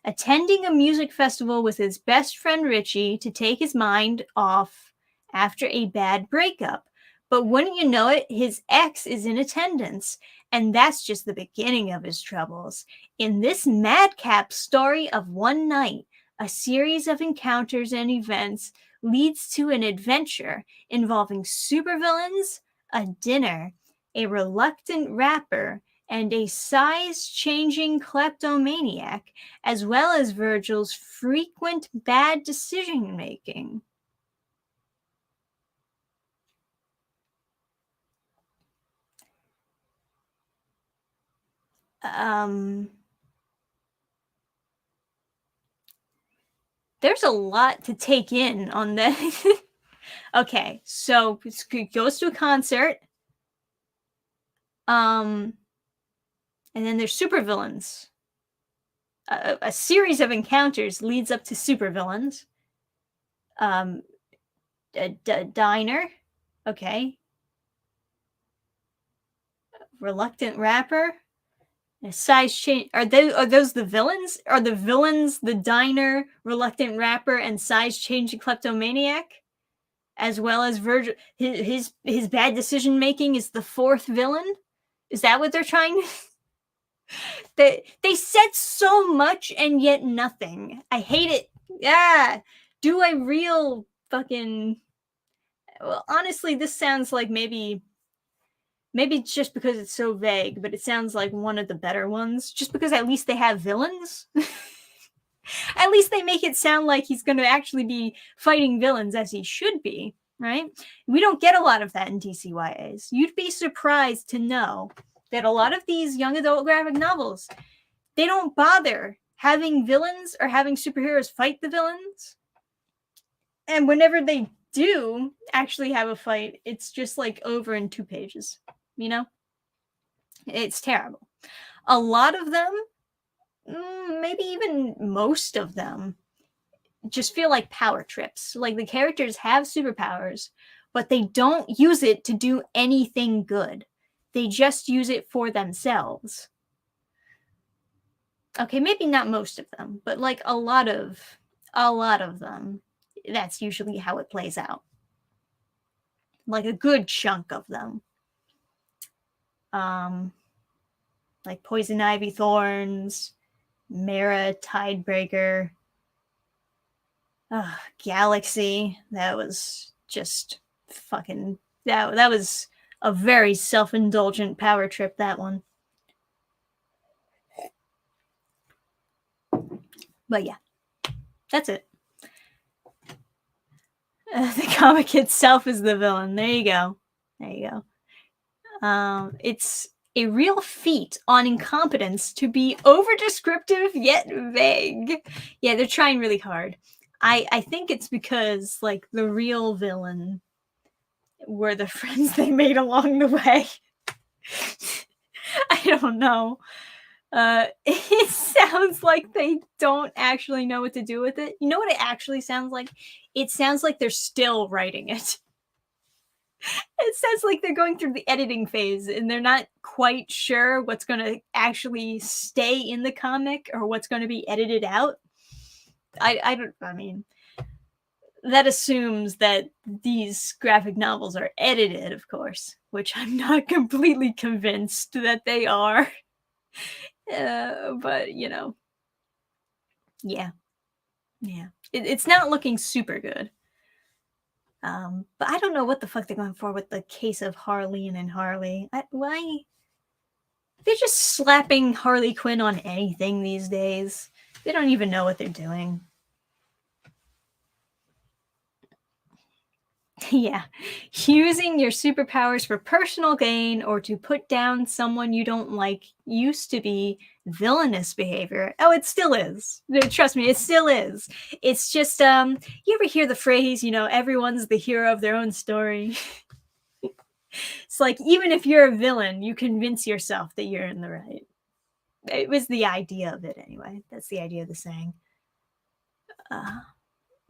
attending a music festival with his best friend Richie to take his mind off after a bad breakup. But wouldn't you know it, his ex is in attendance, and that's just the beginning of his troubles. In this madcap story of one night, a series of encounters and events leads to an adventure involving supervillains, a dinner, a reluctant rapper, and a size-changing kleptomaniac, as well as Virgil's frequent bad decision-making. There's a lot to take in on this. Okay, so he goes to a concert. And then there's supervillains. A series of encounters leads up to supervillains. A diner. Okay. Reluctant rapper. A size change. Are those the villains? Are the villains the diner, reluctant rapper, and size changing kleptomaniac? As well as Virgil, his bad decision making is the fourth villain? Is that what they're trying to... They said so much and yet nothing. I hate it. Yeah. Do I real fucking... Well, honestly, this sounds like maybe just because it's so vague, but it sounds like one of the better ones. Just because at least they have villains. At least they make it sound like he's going to actually be fighting villains as he should be, right? We don't get a lot of that in DCYAs. You'd be surprised to know that a lot of these young adult graphic novels, they don't bother having villains or having superheroes fight the villains. And whenever they do actually have a fight, it's just like over in 2 pages, you know? It's terrible. A lot of them, maybe even most of them, just feel like power trips. Like the characters have superpowers, but they don't use it to do anything good. They just use it for themselves. Okay, maybe not most of them, but like a lot of them, that's usually how it plays out. Like a good chunk of them. Like Poison Ivy Thorns, Mara Tidebreaker, Galaxy. That was just fucking... That was a very self-indulgent power trip, that one. But yeah, that's it. The comic itself is the villain. There you go. It's a real feat on incompetence to be over-descriptive yet vague. Yeah, they're trying really hard. I think it's because, like, the real villain were the friends they made along the way. I don't know. It sounds like they don't actually know what to do with it. You know what it actually sounds like? It sounds like they're still writing it. It sounds like they're going through the editing phase and they're not quite sure what's going to actually stay in the comic or what's going to be edited out. I mean, that assumes that these graphic novels are edited, of course. which I'm not completely convinced that they are. But, you know, yeah, yeah. It's not looking super good. But I don't know what the fuck they're going for with the case of Harleen and Harley. Why? They're just slapping Harley Quinn on anything these days. They don't even know what they're doing. Yeah. Using your superpowers for personal gain or to put down someone you don't like used to be villainous behavior. Oh, it still is. No, trust me, it still is. It's just you ever hear the phrase, you know, everyone's the hero of their own story? It's like even if you're a villain, you convince yourself that you're in the right. It was the idea of it anyway. That's the idea of the saying. Uh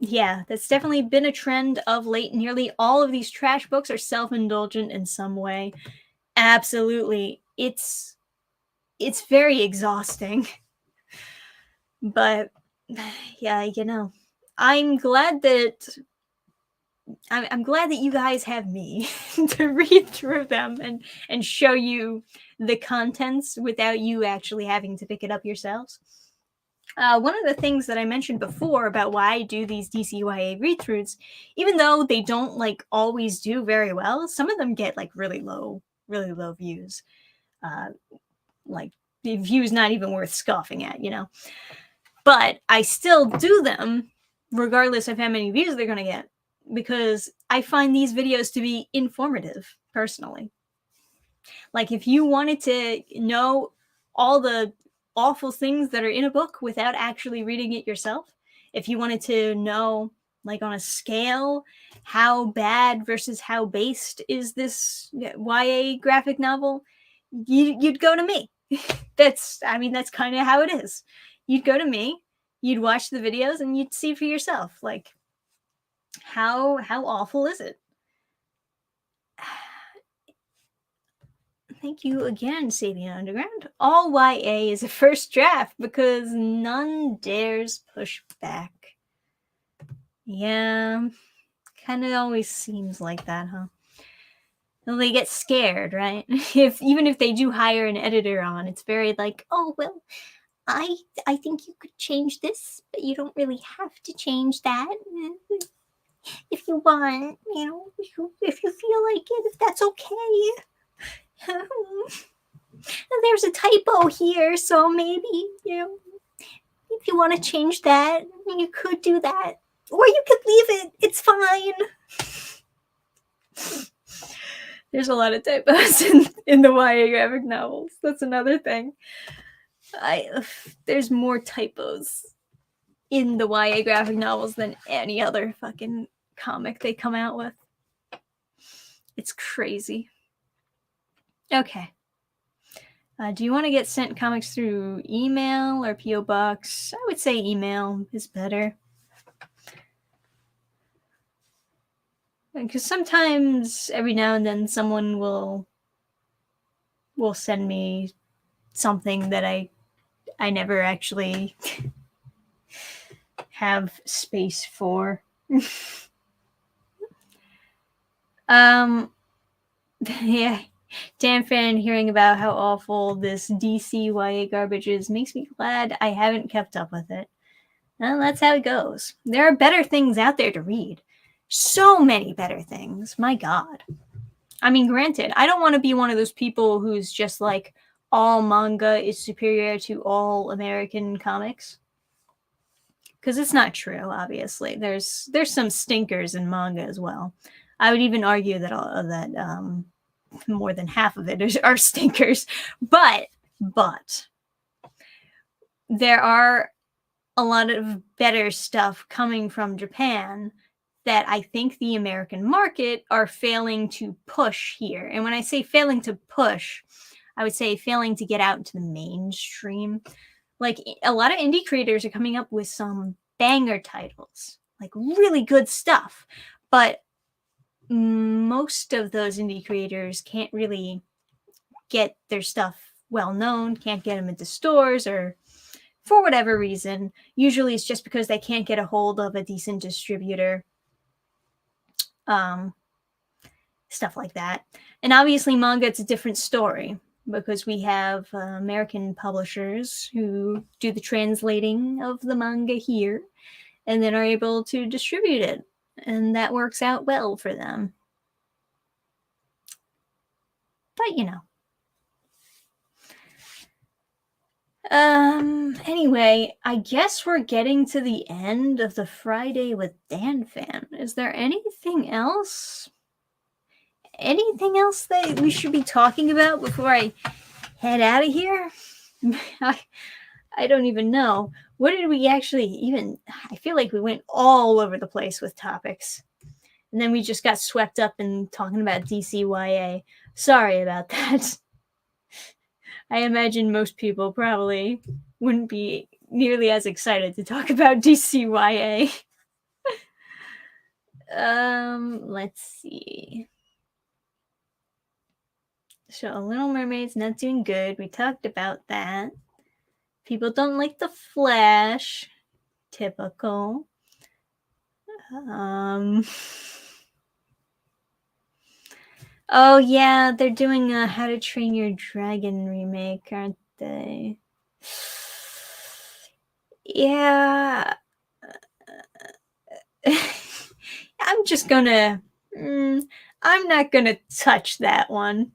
Yeah, that's definitely been a trend of late. Nearly all of these trash books are self-indulgent in some way. Absolutely. It's very exhausting. But yeah, you know, I'm glad that I'm glad that you guys have me to read through them and show you the contents without you actually having to pick it up yourselves. One of the things that I mentioned before about why I do these DCYA read-throughs, even though they don't like always do very well, some of them get like really low views. Uh, like the views not even worth scoffing at, you know. But I still do them regardless of how many views they're gonna get because I find these videos to be informative personally. Like if you wanted to know all the awful things that are in a book without actually reading it yourself, if you wanted to know like on a scale how bad versus how based is this YA graphic novel, you'd go to me. That's kind of how it is. You'd go to me, you'd watch the videos and you'd see for yourself like how awful is it? Thank you again, Sabian Underground. All YA is a first draft because none dares push back. Yeah, kind of always seems like that, huh? Well, they get scared, right? Even if they do hire an editor on, it's very like, oh well, I think you could change this, but you don't really have to change that. If you want, you know, if you feel like it, if that's okay. There's a typo here, so maybe, you know, if you want to change that, you could do that. Or you could leave it. It's fine. There's a lot of typos in the YA graphic novels. That's another thing. There's more typos in the YA graphic novels than any other fucking comic they come out with. It's crazy. Okay. Do you want to get sent comics through email or P.O. Box? I would say email is better. Because sometimes, every now and then, someone will send me something that I never actually have space for. Yeah. Dannphan hearing about how awful this DCYA garbage is makes me glad I haven't kept up with it. Well, that's how it goes. There are better things out there to read. So many better things. My God. I mean, granted, I don't want to be one of those people who's just like, all manga is superior to all American comics. Because it's not true, obviously. There's some stinkers in manga as well. I would even argue that more than half of it are stinkers. But there are a lot of better stuff coming from Japan that I think the American market are failing to push here. And when I say failing to push, I would say failing to get out into the mainstream. Like a lot of indie creators are coming up with some banger titles, like really good stuff. But most of those indie creators can't really get their stuff well known, can't get them into stores, or for whatever reason. Usually it's just because they can't get a hold of a decent distributor. stuff like that. And obviously manga, it's a different story because we have American publishers who do the translating of the manga here and then are able to distribute it. And that works out well for them. But, you know. Anyway, I guess we're getting to the end of the Friday with Dannphan. Is there anything else? Anything else that we should be talking about before I head out of here? I don't even know. What did we actually even... I feel like we went all over the place with topics. And then we just got swept up in talking about DCYA. Sorry about that. I imagine most people probably wouldn't be nearly as excited to talk about DCYA. Let's see. So, Little Mermaid's not doing good. We talked about that. People don't like the Flash. Typical. Oh, yeah, they're doing a How to Train Your Dragon remake, aren't they? Yeah. I'm just gonna... I'm not gonna touch that one.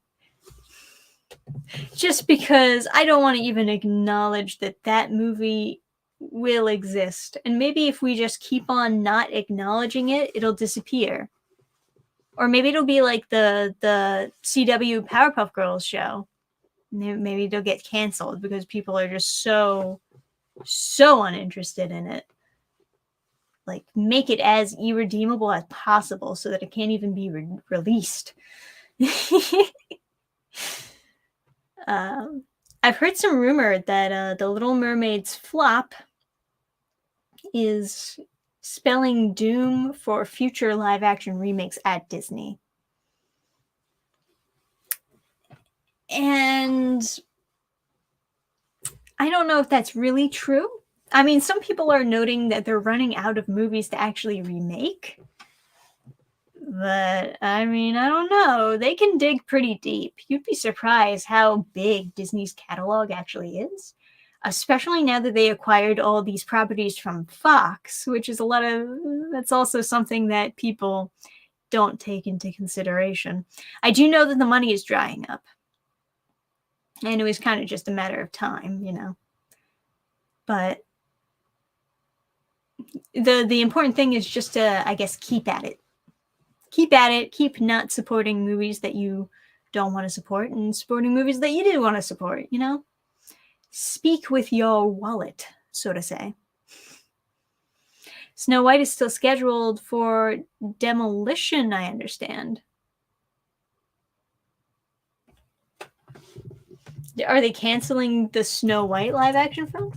Just because I don't want to even acknowledge that that movie will exist. And maybe if we just keep on not acknowledging it, it'll disappear. Or maybe it'll be like the CW Powerpuff Girls show. Maybe they'll get canceled because people are just so uninterested in it. Like, make it as irredeemable as possible so that it can't even be released. I've heard some rumor that The Little Mermaid's flop is spelling doom for future live-action remakes at Disney. And I don't know if that's really true. I mean, some people are noting that they're running out of movies to actually remake. But, I mean, I don't know. They can dig pretty deep. You'd be surprised how big Disney's catalog actually is. Especially now that they acquired all these properties from Fox, which is that's also something that people don't take into consideration. I do know that the money is drying up. And it was kind of just a matter of time, you know. But the important thing is just to, I guess, keep at it. Keep at it. Keep not supporting movies that you don't want to support and supporting movies that you do want to support, you know? Speak with your wallet, so to say. Snow White is still scheduled for demolition, I understand. Are they canceling the Snow White live-action film?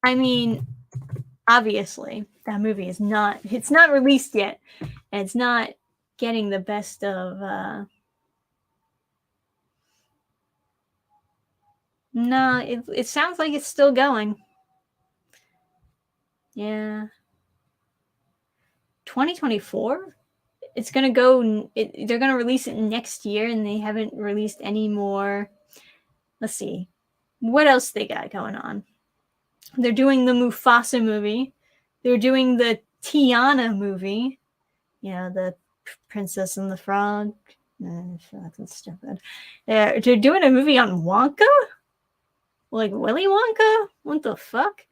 I mean, obviously, that movie is not... It's not released yet. And it's not getting the best of... No, it sounds like it's still going. Yeah. 2024? It's going to go... they're going to release it next year, and they haven't released any more... Let's see. What else they got going on? They're doing the Mufasa movie. They're doing the Tiana movie. You know, the Princess and the Frog. That's stupid. They're doing a movie on Wonka? Like Willy Wonka? What the fuck?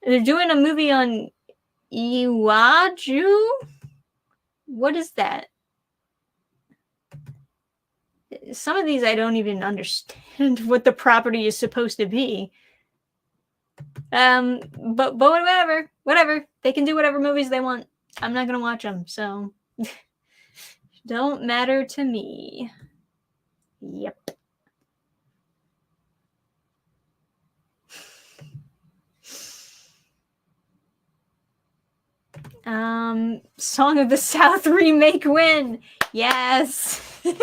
They're doing a movie on Iwaju? What is that? Some of these I don't even understand what the property is supposed to be. But whatever. They can do whatever movies they want. I'm not gonna watch them, so don't matter to me. Yep. Song of the South remake win. Yes. You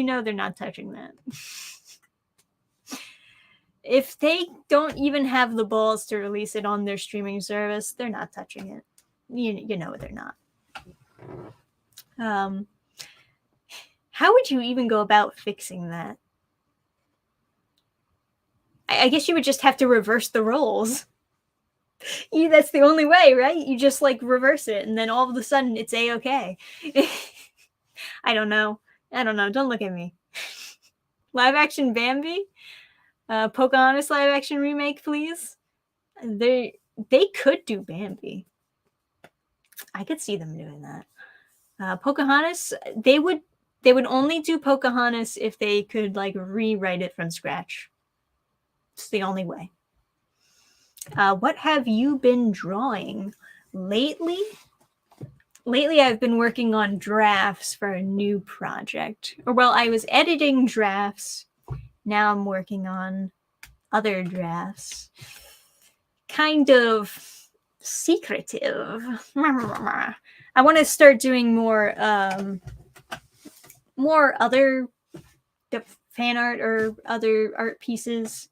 know they're not touching that. if they don't even have the balls to release it on their streaming service, they're not touching it. You know they're not. How would you even go about fixing that? I guess you would just have to reverse the roles. That's the only way, right? You just like reverse it, and then all of a sudden it's a-okay. I don't know. Don't look at me. Live action Bambi? Pocahontas live action remake, please. They could do Bambi. I could see them doing that. Pocahontas, they would only do Pocahontas if they could like rewrite it from scratch. It's the only way. What have you been drawing lately? Lately, I've been working on drafts for a new project. Or, well, I was editing drafts. Now I'm working on other drafts. Kind of secretive. I want to start doing more other fan art or other art pieces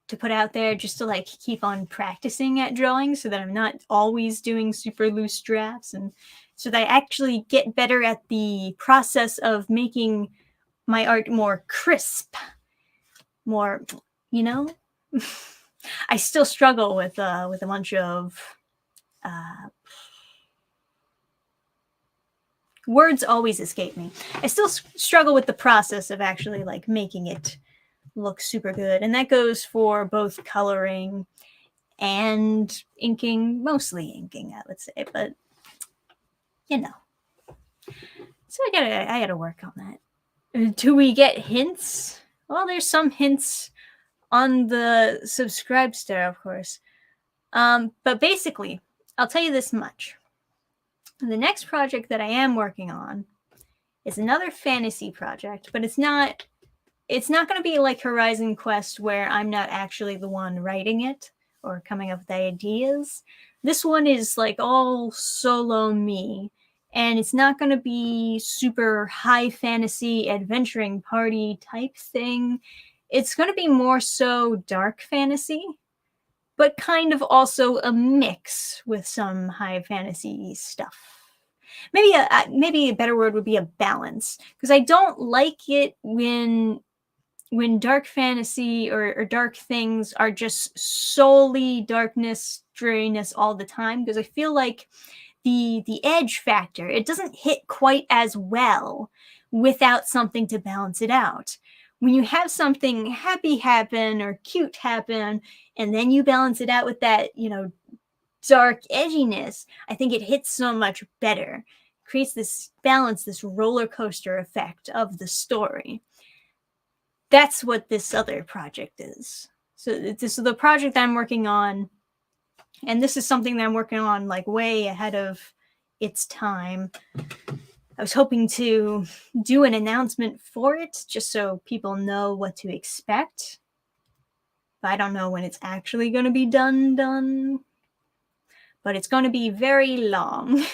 to put out there, just to like keep on practicing at drawing, so that I'm not always doing super loose drafts, and so that I actually get better at the process of making my art more crisp, more, you know. I still struggle with a bunch of words always escape me. I still struggle with the process of actually like making it look super good, and that goes for both coloring and inking, mostly inking, I would say, but you know. So I gotta work on that. Do we get hints? Well, there's some hints on the Subscribestar, of course. But basically, I'll tell you this much. The next project that I am working on is another fantasy project, but it's not going to be like Horizon Quest, where I'm not actually the one writing it or coming up with the ideas. This one is like all solo me, and it's not going to be super high fantasy adventuring party type thing. It's going to be more so dark fantasy, but kind of also a mix with some high fantasy stuff. Maybe a better word would be a balance, because I don't like it when dark fantasy or dark things are just solely darkness, dreariness all the time, because I feel like the edge factor, it doesn't hit quite as well without something to balance it out. When you have something happy happen or cute happen, and then you balance it out with that, dark edginess, I think it hits so much better. It creates this balance, this roller coaster effect of the story. That's what this other project is. So this is the project I'm working on, and this is something that I'm working on like way ahead of its time. I was hoping to do an announcement for it, just so people know what to expect. But I don't know when it's actually going to be done. But it's going to be very long.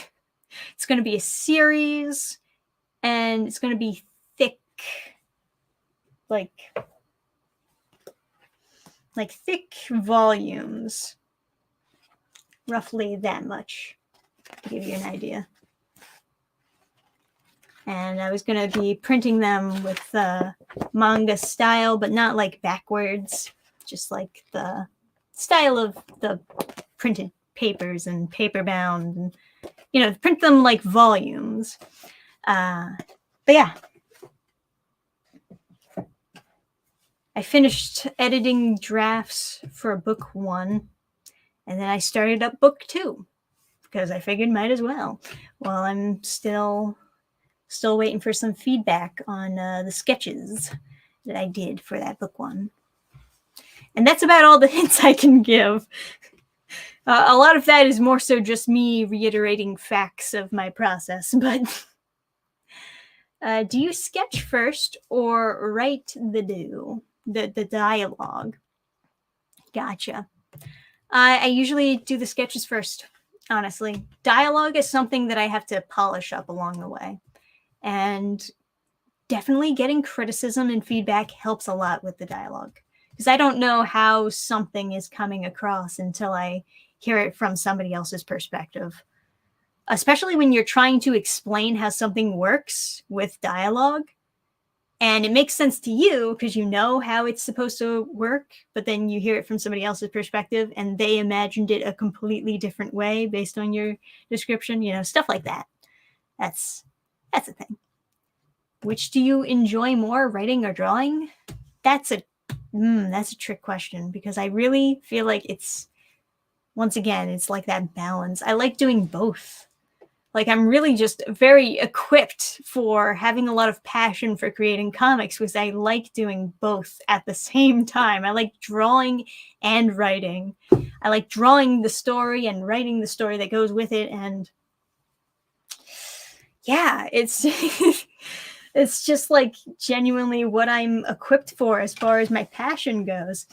It's going to be a series, and it's going to be thick. Like thick volumes, roughly that much, to give you an idea. And I was going to be printing them with manga style, but not like backwards, just like the style of the printed papers and paper bound, and print them like volumes. But yeah, I finished editing drafts for book 1, and then I started up book 2, because I figured might as well. Well, I'm still waiting for some feedback on the sketches that I did for that book 1. And that's about all the hints I can give. A lot of that is more so just me reiterating facts of my process, but do you sketch first or write the dialogue? Gotcha. I usually do the sketches first, honestly. Dialogue is something that I have to polish up along the way. And definitely getting criticism and feedback helps a lot with the dialogue. because I don't know how something is coming across until I hear it from somebody else's perspective. Especially when you're trying to explain how something works with dialogue. And it makes sense to you because you know how it's supposed to work, but then you hear it from somebody else's perspective and they imagined it a completely different way based on your description, stuff like that. That's a thing. Which do you enjoy more, writing or drawing? That's a trick question, because I really feel like it's like that balance. I like doing both. Like, I'm really just very equipped for having a lot of passion for creating comics, because I like doing both at the same time. I like drawing and writing. I like drawing the story and writing the story that goes with it. And yeah, it's it's just like genuinely what I'm equipped for as far as my passion goes,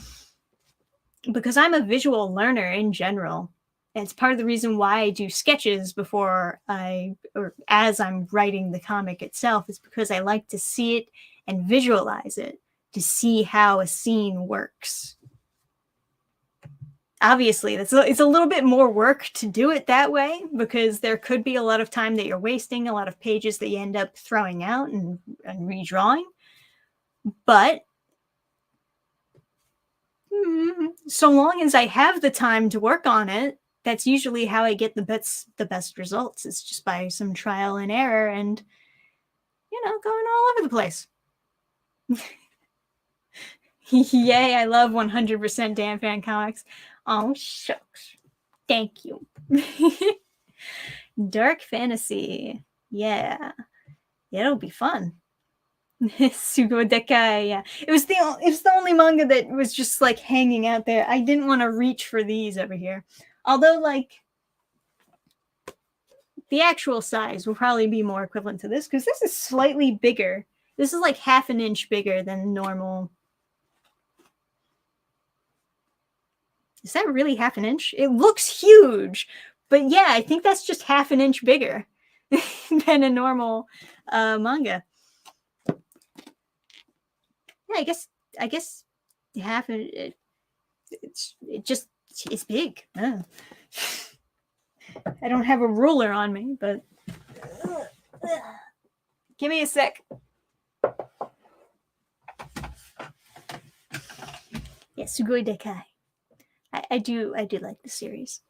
because I'm a visual learner in general. And it's part of the reason why I do sketches before or as I'm writing the comic itself, is because I like to see it and visualize it to see how a scene works. Obviously, it's a little bit more work to do it that way, because there could be a lot of time that you're wasting, a lot of pages that you end up throwing out and redrawing. But so long as I have the time to work on it, that's usually how I get the best results. It's just by some trial and error and, going all over the place. Yay, I love 100% Dannphan comics. Oh, shucks. Thank you. Dark fantasy. Yeah. It'll be fun. Sugo Dekai, yeah. It was the only manga that was just like hanging out there. I didn't want to reach for these over here. Although, like, the actual size will probably be more equivalent to this, because this is slightly bigger. This is like half an inch bigger than normal. Is that really half an inch? It looks huge, but yeah, I think that's just half an inch bigger than a normal manga. Yeah, I guess half it. It's big. Oh. I don't have a ruler on me, but give me a sec. Yeah, Sugoi Dekai. I do like the series.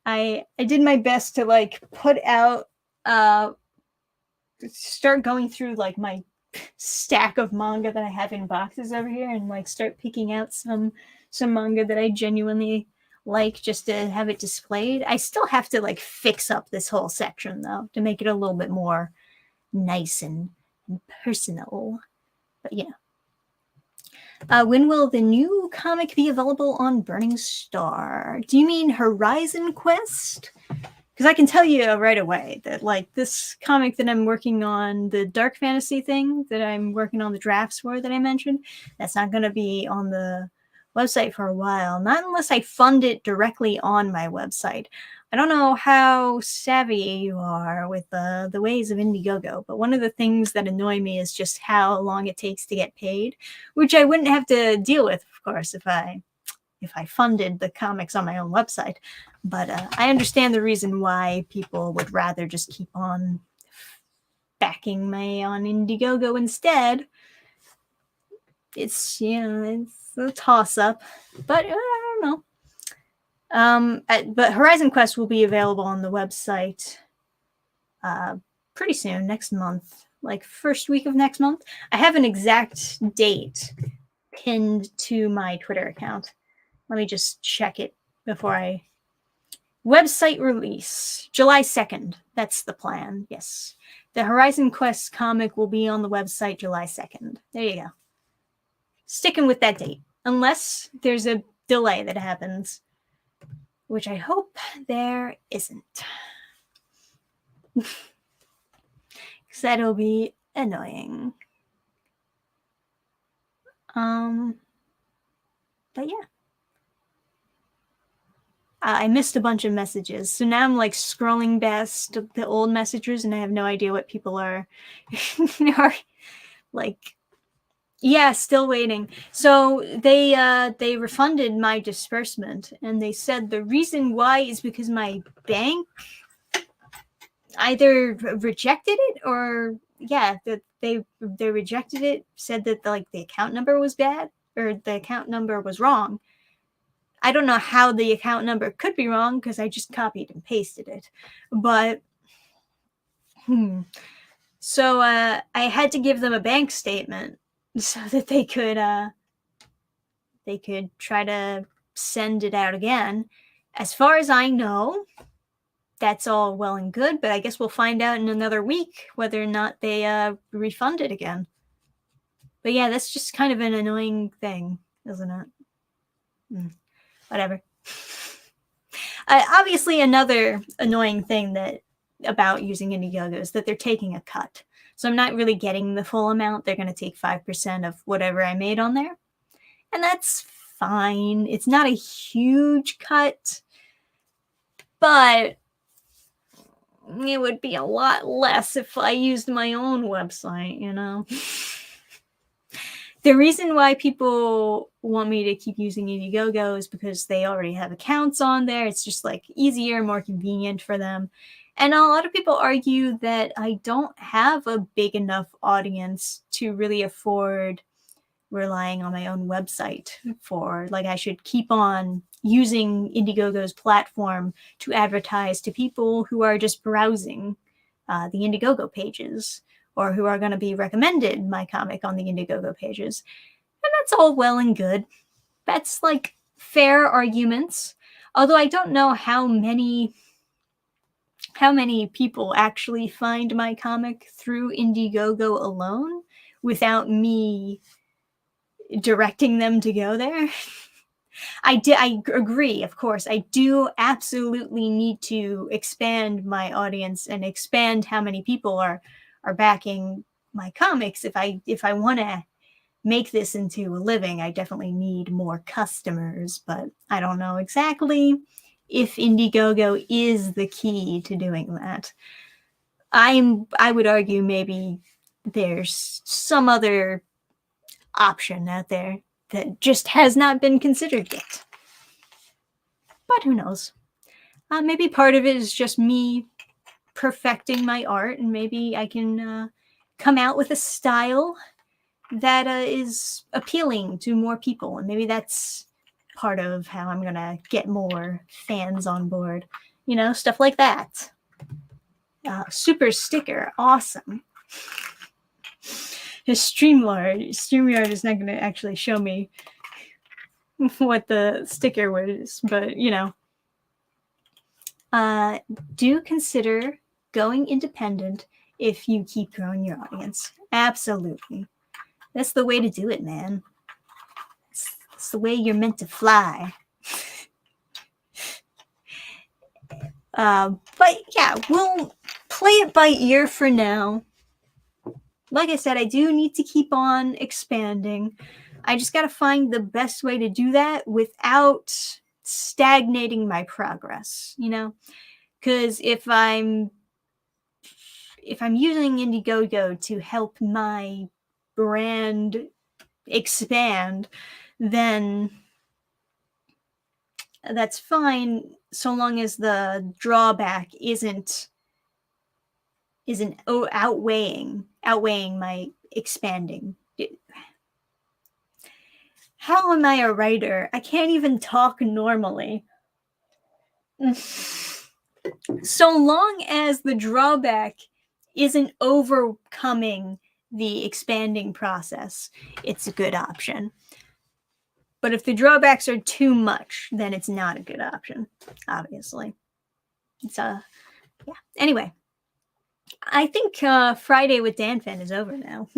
I did my best to like put out start going through like my stack of manga that I have in boxes over here, and like start picking out some manga that I genuinely like, just to have it displayed. I still have to like fix up this whole section though, to make it a little bit more nice and personal. But yeah. When will the new comic be available on Burning Star? Do you mean Horizon Quest? Because I can tell you right away that, like, this comic that I'm working on, the dark fantasy thing that I'm working on the drafts for that I mentioned, that's not going to be on the website for a while. Not unless I fund it directly on my website. I don't know how savvy you are with the ways of Indiegogo, but one of the things that annoy me is just how long it takes to get paid, which I wouldn't have to deal with, of course, if I funded the comics on my own website. But I understand the reason why people would rather just keep on backing me on Indiegogo instead. It's, it's a toss-up, but I don't know. But Horizon Quest will be available on the website pretty soon, next month, like first week of next month. I have an exact date pinned to my Twitter account. Let me just check it before I... Website release, July 2nd. That's the plan, yes. The Horizon Quest comic will be on the website July 2nd. There you go. Sticking with that date. Unless there's a delay that happens, which I hope there isn't. Because that'll be annoying. But yeah. I missed a bunch of messages, so now I'm like scrolling past the old messages, and I have no idea what people are like Yeah, still waiting. So they refunded my disbursement, and they said the reason why is because my bank either rejected it, or yeah, that they rejected it, said that the account number was bad, or the account number was wrong. I don't know how the account number could be wrong because I just copied and pasted it. But so I had to give them a bank statement so that they could try to send it out again. As far as I know, that's all well and good, but I guess we'll find out in another week whether or not they refund it again. But yeah, that's just kind of an annoying thing, isn't it? Whatever. Obviously, another annoying thing that about using Indiegogo is that they're taking a cut. So I'm not really getting the full amount. They're going to take 5% of whatever I made on there. And that's fine. It's not a huge cut, but it would be a lot less if I used my own website, you know? The reason why people want me to keep using Indiegogo is because they already have accounts on there. It's just like easier, more convenient for them. And a lot of people argue that I don't have a big enough audience to really afford relying on my own website for, like, I should keep on using Indiegogo's platform to advertise to people who are just browsing the Indiegogo pages, or who are going to be recommended my comic on the Indiegogo pages. And that's all well and good. That's like fair arguments. Although I don't know how many people actually find my comic through Indiegogo alone without me directing them to go there. I agree, of course. I do absolutely need to expand my audience and expand how many people are backing my comics. If I want to make this into a living, I definitely need more customers, but I don't know exactly if Indiegogo is the key to doing that. I would argue maybe there's some other option out there that just has not been considered yet. But who knows? Maybe part of it is just me perfecting my art, and maybe I can come out with a style that is appealing to more people, and maybe that's part of how I'm gonna get more fans on board. You know, stuff like that. Super sticker, awesome. His StreamYard is not going to actually show me what the sticker was, but you know. Do consider going independent if you keep growing your audience. Absolutely. That's the way to do it, man. It's the way you're meant to fly. But yeah, we'll play it by ear for now. Like I said, I do need to keep on expanding. I just got to find the best way to do that without stagnating my progress, you know? Because if I'm using Indiegogo to help my brand expand, then that's fine, so long as the drawback isn't outweighing my expanding. How am I a writer? I can't even talk normally. So long as the drawback isn't overcoming the expanding process, it's a good option. But if the drawbacks are too much, then it's not a good option, obviously. It's yeah. Anyway, I think Friday with Dannphan is over now.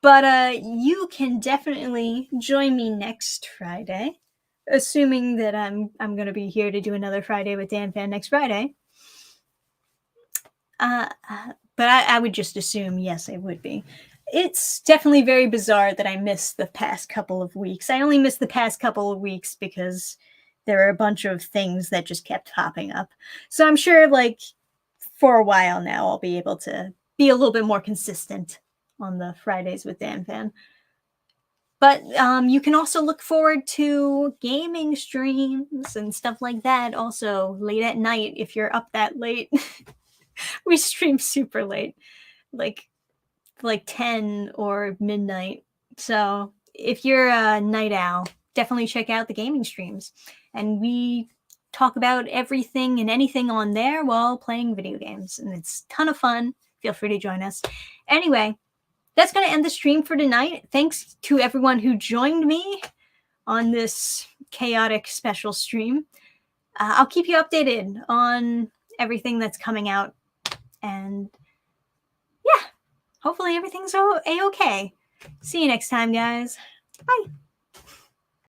But you can definitely join me next Friday, assuming that I'm going to be here to do another Friday with Dannphan next Friday. But I would just assume, yes, I would be. It's definitely very bizarre that I missed the past couple of weeks. I only missed the past couple of weeks because there are a bunch of things that just kept popping up. So I'm sure, like, for a while now, I'll be able to be a little bit more consistent on the Fridays with Dannphan. But you can also look forward to gaming streams and stuff like that also late at night if you're up that late. We stream super late, like 10 or midnight. So if you're a night owl, definitely check out the gaming streams. And we talk about everything and anything on there while playing video games. And it's a ton of fun. Feel free to join us. Anyway, that's going to end the stream for tonight. Thanks to everyone who joined me on this chaotic special stream. I'll keep you updated on everything that's coming out. And yeah, hopefully everything's a-okay. See you next time, guys. Bye.